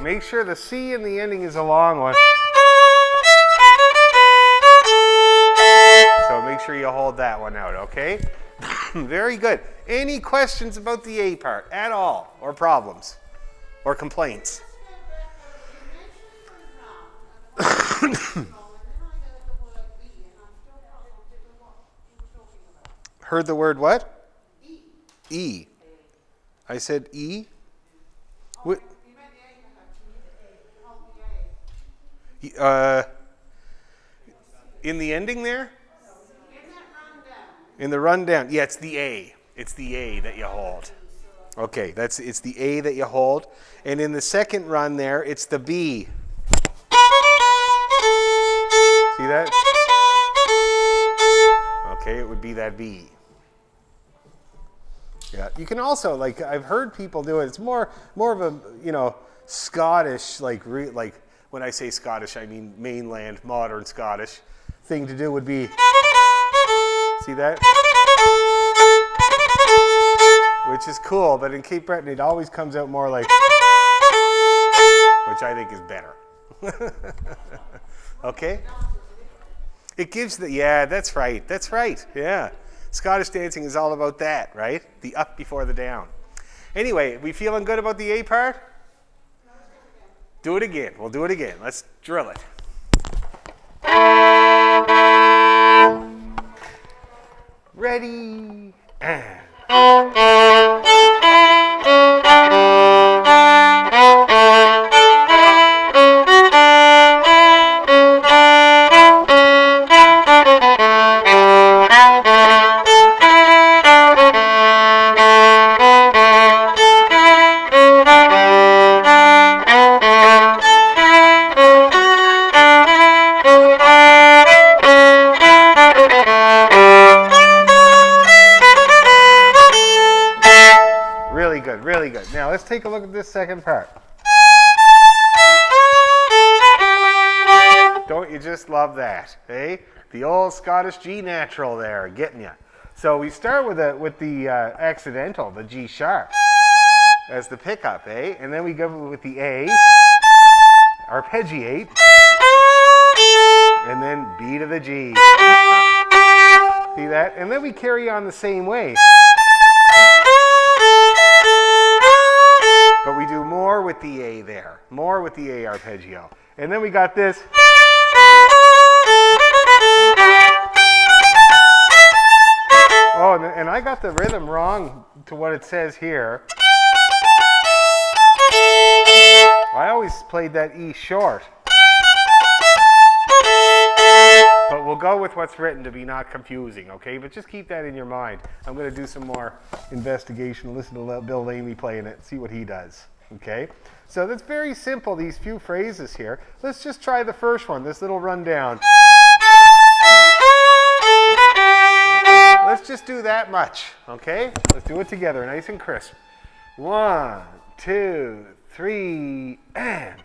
Make sure the C in the ending is a long one. So make sure you hold that one out, okay? Very good. Any questions about the A part at all, or problems, or complaints? Heard the word what? E. I said E? What? In the ending there? In the rundown. Yeah, it's the A. It's the A that you hold. Okay, it's the A that you hold. And in the second run there, it's the B. See that? Okay, it would be that B. Yeah, you can also, like, I've heard people do it. It's more of a, Scottish, like when I say Scottish, I mean mainland, modern Scottish thing to do would be, see that? Which is cool, but in Cape Breton it always comes out more like, which I think is better. Okay? It gives the, yeah, that's right, yeah. Scottish dancing is all about that, right? The up before the down. Anyway, we feeling good about the A part? Do it again. We'll do it again. Let's drill it. Ready, and. Really good. Now let's take a look at this second part. Don't you just love that, eh? The old Scottish G natural there, getting you. So we start with the accidental, the G sharp, as the pickup, eh? And then we go with the A, arpeggiate, and then B to the G. See that? And then we carry on the same way. But we do more with the A there, more with the A arpeggio. And then we got this. Oh, and I got the rhythm wrong to what it says here. I always played that E short. But we'll go with what's written to be not confusing, okay? But just keep that in your mind. I'm going to do some more investigation, listen to Bill Lamy playing it, see what he does, okay? So that's very simple, these few phrases here. Let's just try the first one, this little rundown. Let's just do that much, okay? Let's do it together, nice and crisp. 1, 2, 3, and...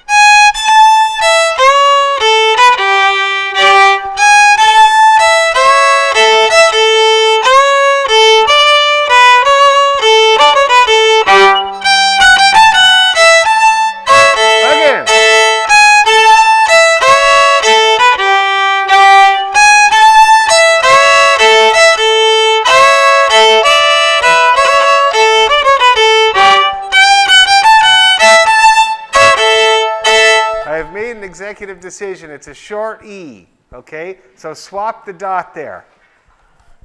Executive decision. It's a short E, okay? So swap the dot there.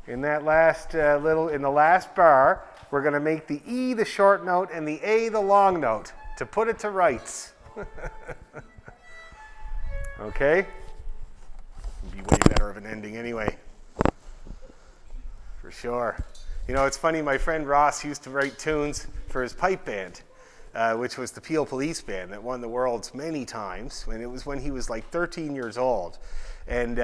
In that last in the last bar, we're going to make the E the short note and the A the long note to put it to rights. Okay? It'd be way better of an ending anyway. For sure. You know, it's funny, my friend Ross used to write tunes for his pipe band. Which was the Peel Police Band that won the Worlds many times. And it was when he was like 13 years old. And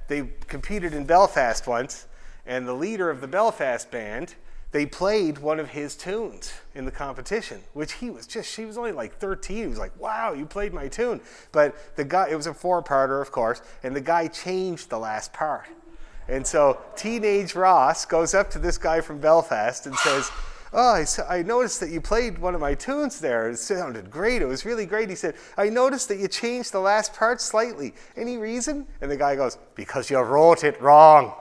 they competed in Belfast once, and the leader of the Belfast band, they played one of his tunes in the competition, which he was only like 13. He was like, wow, you played my tune. But the guy, it was a 4-parter, of course, and the guy changed the last part. And so teenage Ross goes up to this guy from Belfast and says, oh, I noticed that you played one of my tunes there. It sounded great. It was really great. He said, I noticed that you changed the last part slightly. Any reason? And the guy goes, because you wrote it wrong.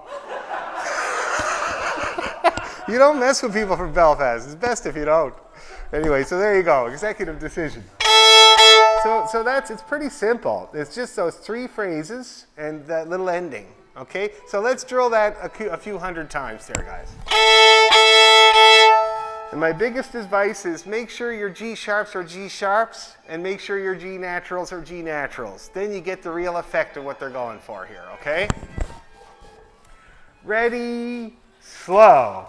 You don't mess with people from Belfast. It's best if you don't. Anyway, so there you go. Executive decision. So it's pretty simple. It's just those 3 phrases and that little ending. Okay? So let's drill that a few hundred times there, guys. And my biggest advice is make sure your G sharps are G sharps and make sure your G naturals are G naturals. Then you get the real effect of what they're going for here, okay? Ready, slow.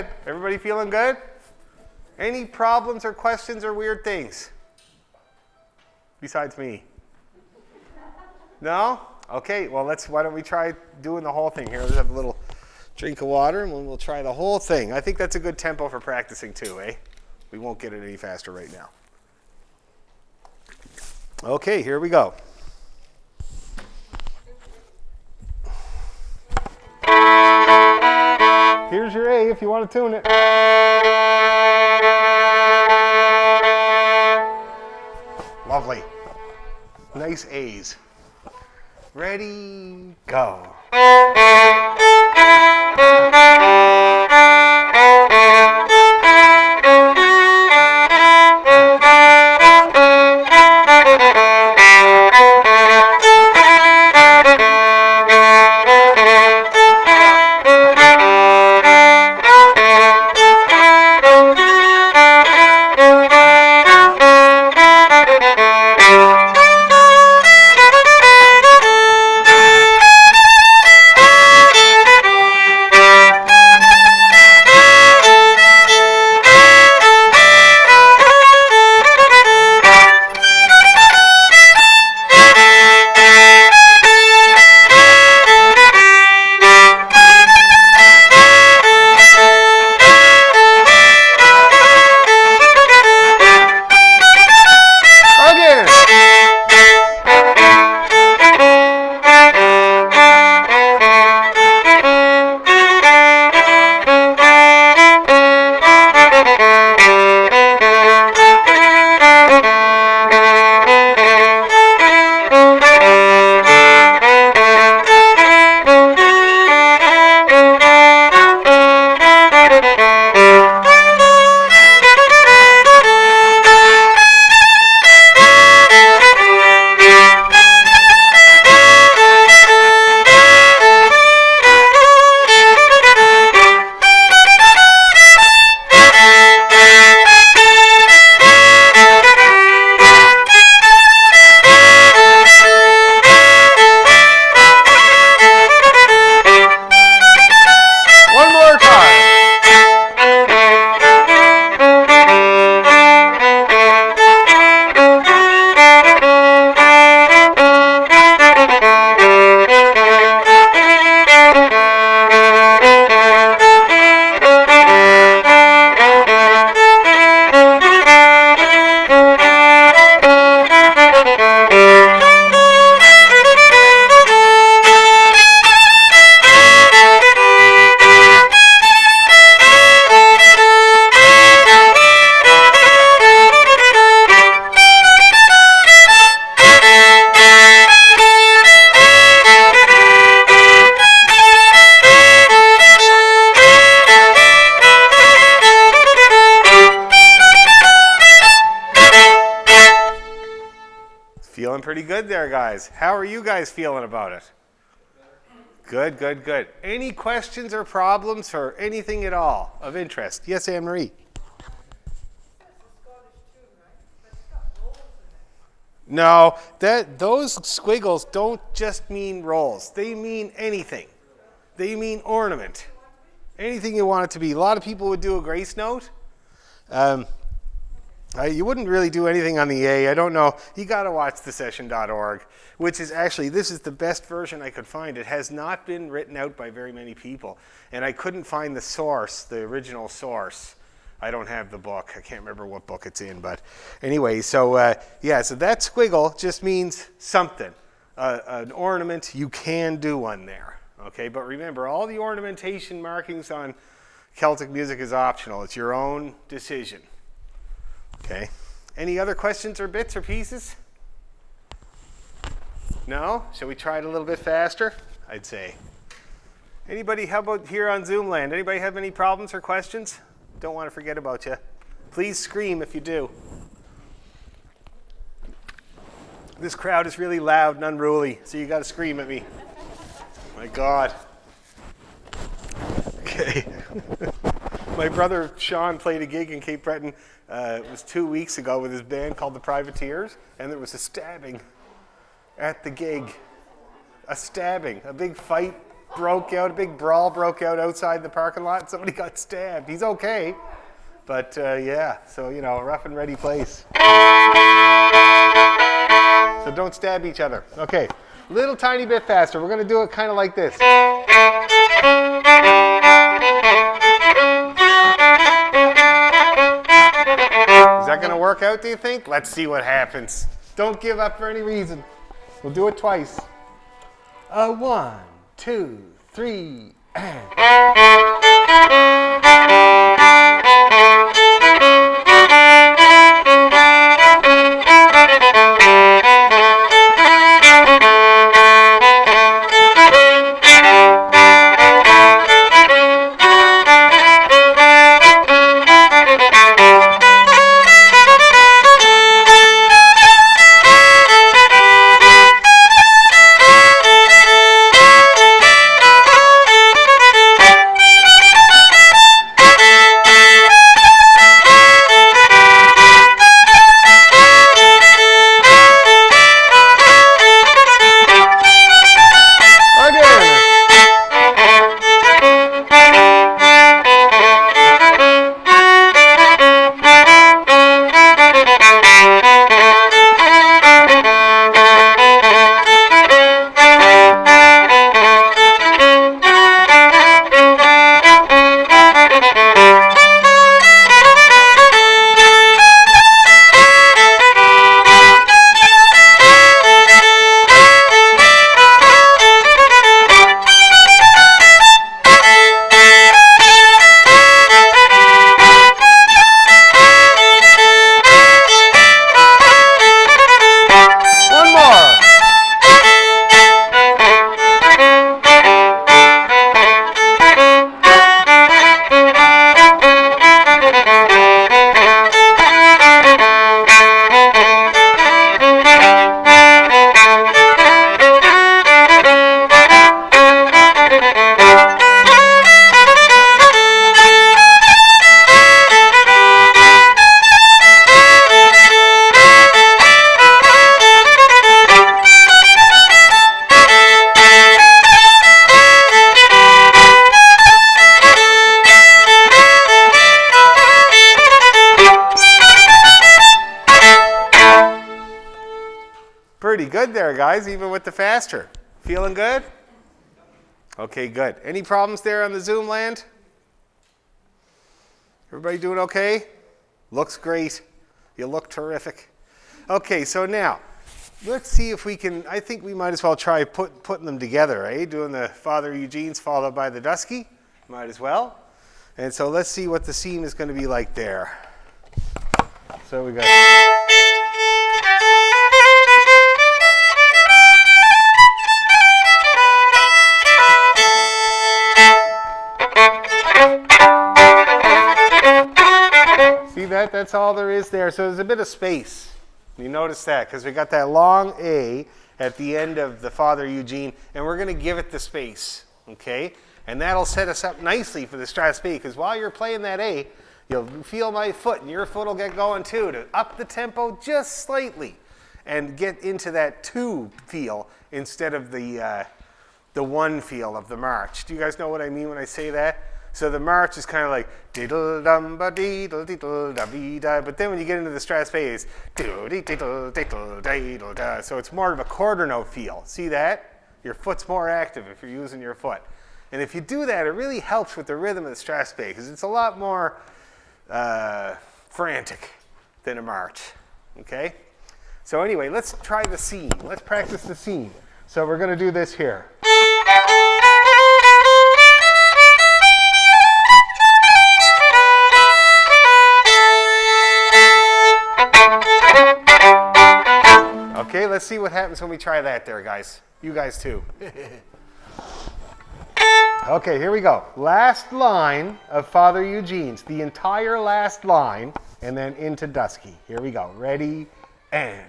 good. Everybody feeling good? Any problems or questions or weird things? Besides me? No? Okay, well, why don't we try doing the whole thing here? Let's have a little drink of water, and we'll try the whole thing. I think that's a good tempo for practicing too, eh? We won't get it any faster right now. Okay, here we go. Here's your A if you want to tune it. Lovely. Nice A's. Ready, go. Feeling pretty good there, guys. How are you guys feeling about it? Good, good, good. Any questions or problems or anything at all of interest? Yes, Anne-Marie? No, those squiggles don't just mean rolls. They mean anything. They mean ornament. Anything you want it to be. A lot of people would do a grace note. You wouldn't really do anything on the A. I don't know. You got to watch thesession.org, which is actually, this is the best version I could find. It has not been written out by very many people. And I couldn't find the source, the original source. I don't have the book. I can't remember what book it's in. But anyway, so yeah, so that squiggle just means something. An ornament, you can do one there. Okay, but remember, all the ornamentation markings on Celtic music is optional. It's your own decision. Okay. Any other questions or bits or pieces? No? Shall we try it a little bit faster? I'd say. Anybody, how about here on Zoom land? Anybody have any problems or questions? Don't want to forget about you. Please scream if you do. This crowd is really loud and unruly, so you got to scream at me. My God. Okay. My brother Sean played a gig in Cape Breton. It was 2 weeks ago with his band called the Privateers, and there was a stabbing at the gig. A stabbing, a big fight broke out. A big brawl broke out outside the parking lot. Somebody got stabbed. He's okay. But yeah, so, you know, rough and ready place. So don't stab each other. Okay, little tiny bit faster. We're going to do it kind of like this. Is that going to work out, do you think? Let's see what happens. Don't give up for any reason. We'll do it twice. 1, 2, 3, and... Pretty good there, guys, even with the faster. Feeling good? Okay, good. Any problems there on the Zoom land? Everybody doing okay? Looks great. You look terrific. Okay, so now, let's see if we can, I think we might as well try putting them together, eh? Doing the Father Eugene's followed by the Dusky. Might as well. And so let's see what the scene is going to be like there. So we got... See that? That's all there is there. So there's a bit of space. You notice that because we got that long A at the end of the Father Eugene, and we're going to give it the space, okay? And that'll set us up nicely for the Strat B, because while you're playing that A, you'll feel my foot, and your foot will get going too, to up the tempo just slightly and get into that 2 feel instead of the 1 feel of the march. Do you guys know what I mean when I say that? So the march is kind of like diddle dum ba diddle diddle da be da, but then when you get into the Strat bass, diddle diddle diddle diddle da. So it's more of a quarter note feel. See that? Your foot's more active if you're using your foot, and if you do that, it really helps with the rhythm of the Strat bass because it's a lot more frantic than a march. Okay. So anyway, let's try the scene. Let's practice the scene. So we're going to do this here. Okay, let's see what happens when we try that there, guys. You guys too. Okay, here we go. Last line of Father Eugene's. The entire last line, and then into Dusky. Here we go. Ready, and...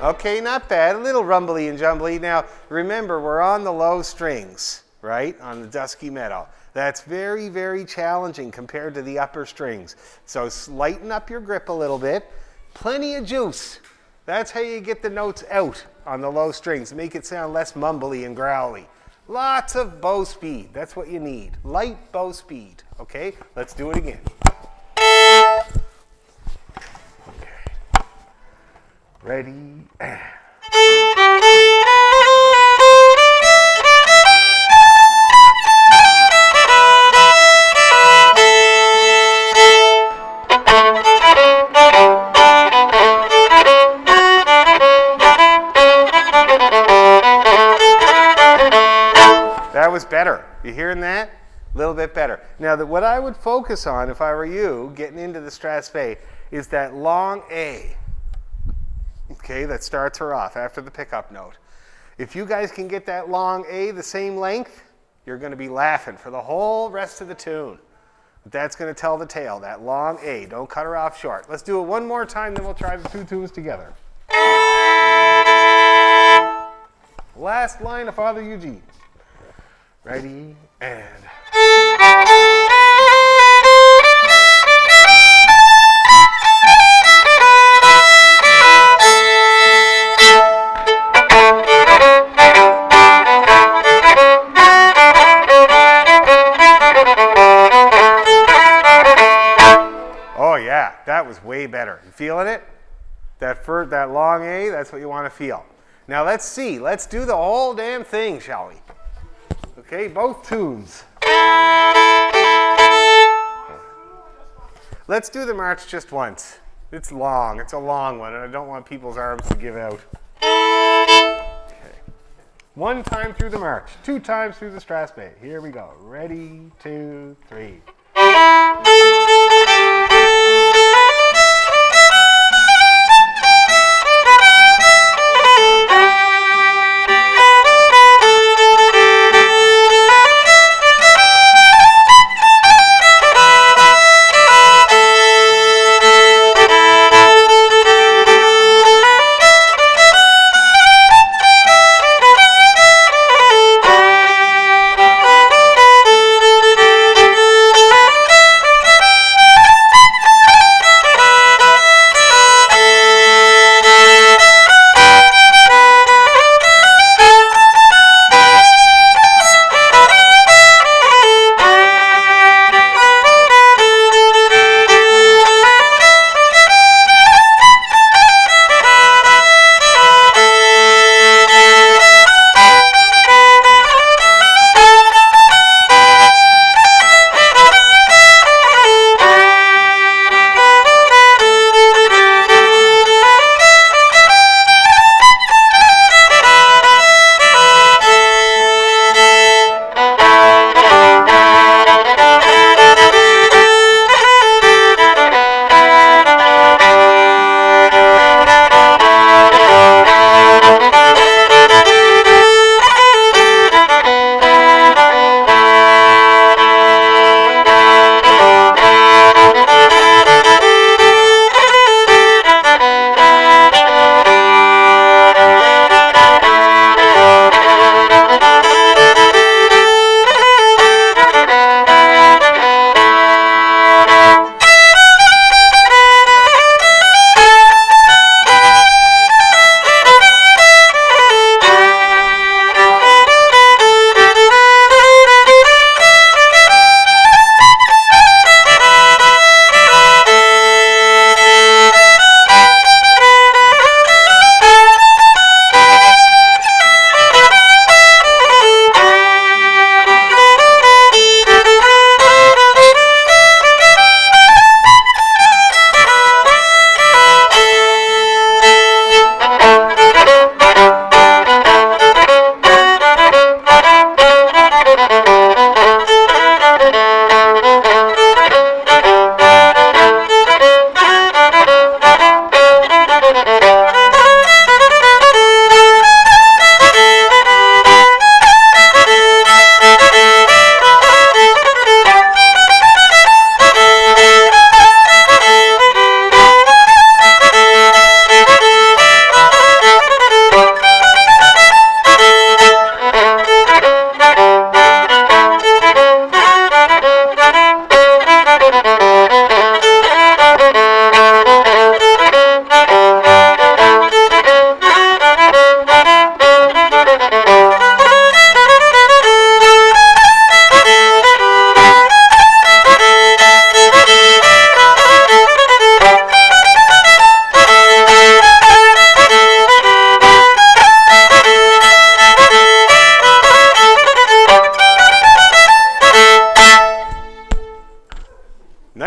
Okay, not bad. A little rumbly and jumbly. Now, remember, we're on the low strings, right, on the Dusky Meadow. That's very, very challenging compared to the upper strings. So lighten up your grip a little bit. Plenty of juice. That's how you get the notes out on the low strings. Make it sound less mumbly and growly. Lots of bow speed. That's what you need. Light bow speed. Okay, let's do it again. Okay. Ready? That was better. You hearing that? A little bit better. Now, what I would focus on if I were you getting into the Strat Spey is that long A. Okay, that starts her off after the pickup note. If you guys can get that long A the same length, you're going to be laughing for the whole rest of the tune. That's going to tell the tale, that long A. Don't cut her off short. Let's do it one more time, then we'll try the two tunes together. Last line of Father Eugene. Ready, and... Oh yeah, that was way better. You feeling it? That long A, that's what you want to feel. Now let's see. Let's do the whole damn thing, shall we? Okay, both tunes. Let's do the march just once. It's long. It's a long one, and I don't want people's arms to give out. Okay. One time through the march, 2 times through the Strat Spey. Here we go. Ready, 2, 3.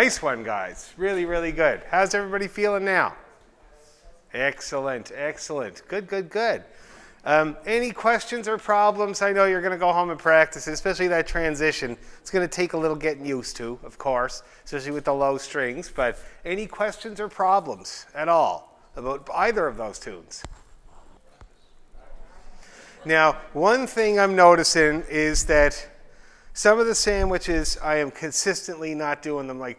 Nice one, guys. Really, really good. How's everybody feeling now? Excellent, excellent. Good, good, good. Any questions or problems? I know you're going to go home and practice, especially that transition. It's going to take a little getting used to, of course, especially with the low strings. But any questions or problems at all about either of those tunes? Now, one thing I'm noticing is that some of the sandwiches, I am consistently not doing them like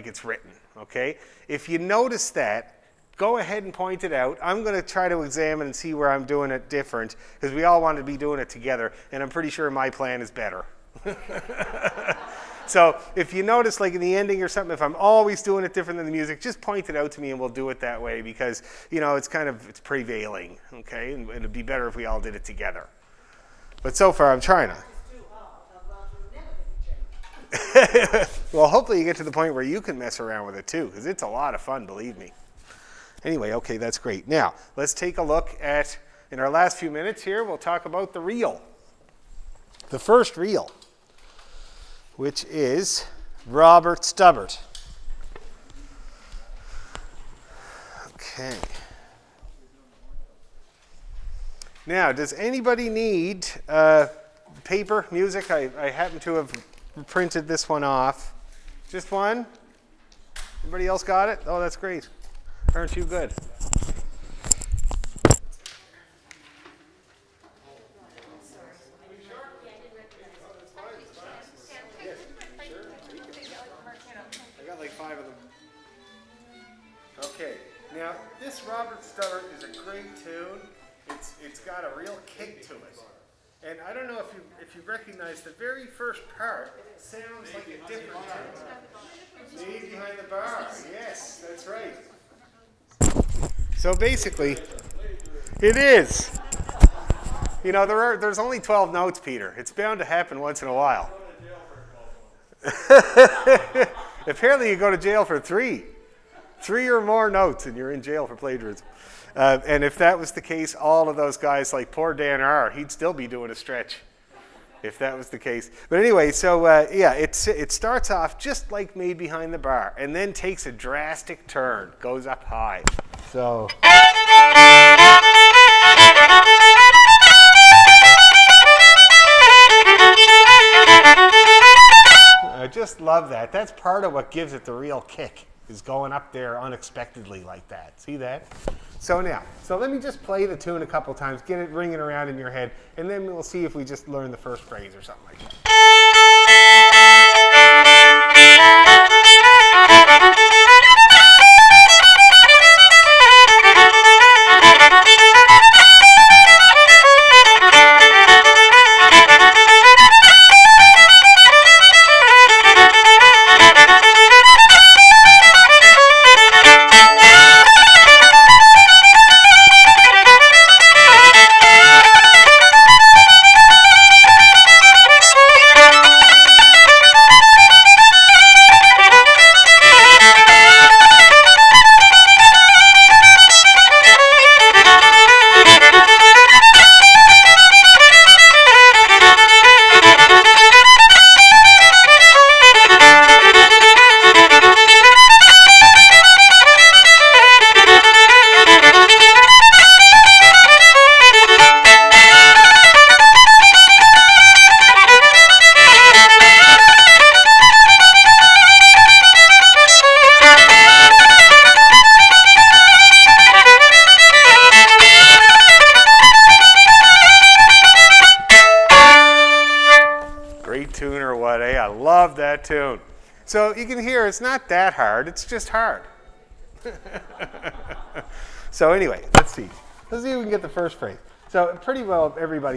it's written, okay? If you notice that, go ahead and point it out. I'm going to try to examine and see where I'm doing it different, because we all want to be doing it together, and I'm pretty sure my plan is better. So if you notice, like in the ending or something, if I'm always doing it different than the music, just point it out to me and we'll do it that way, because, you know, it's prevailing, okay? And it'd be better if we all did it together. But so far, I'm trying to. Well, hopefully you get to the point where you can mess around with it too, because it's a lot of fun, believe me. Anyway, okay, that's great. Now, let's take a look at, in our last few minutes here, we'll talk about the reel. The first reel, which is Robert Stubbart. Okay. Now, does anybody need paper, music? I happen to have printed this one off. Just one? Anybody else got it? Oh, that's great. Aren't you good? I got like 5 of them. Okay, now this Robert Stubbart is a great tune. It's got a real kick to it. And I don't know if you recognize the very first part sounds like a different tune. Made Behind the Bar. Yes, that's right. So basically, it is. You know, there's only 12 notes, Peter. It's bound to happen once in a while. Apparently, you go to jail for 3 or more notes, and you're in jail for plagiarism. And if that was the case, all of those guys, like poor Dan R., he'd still be doing a stretch, if that was the case. But anyway, so yeah, it starts off just like Made Behind the Bar, and then takes a drastic turn, goes up high. So. I just love that. That's part of what gives it the real kick, is going up there unexpectedly like that. See that? So now, let me just play the tune a couple times, get it ringing around in your head, and then we'll see if we just learn the first phrase or something like that. Tune. So you can hear it's not that hard, it's just hard. So anyway, let's see if we can get the first phrase. So pretty well everybody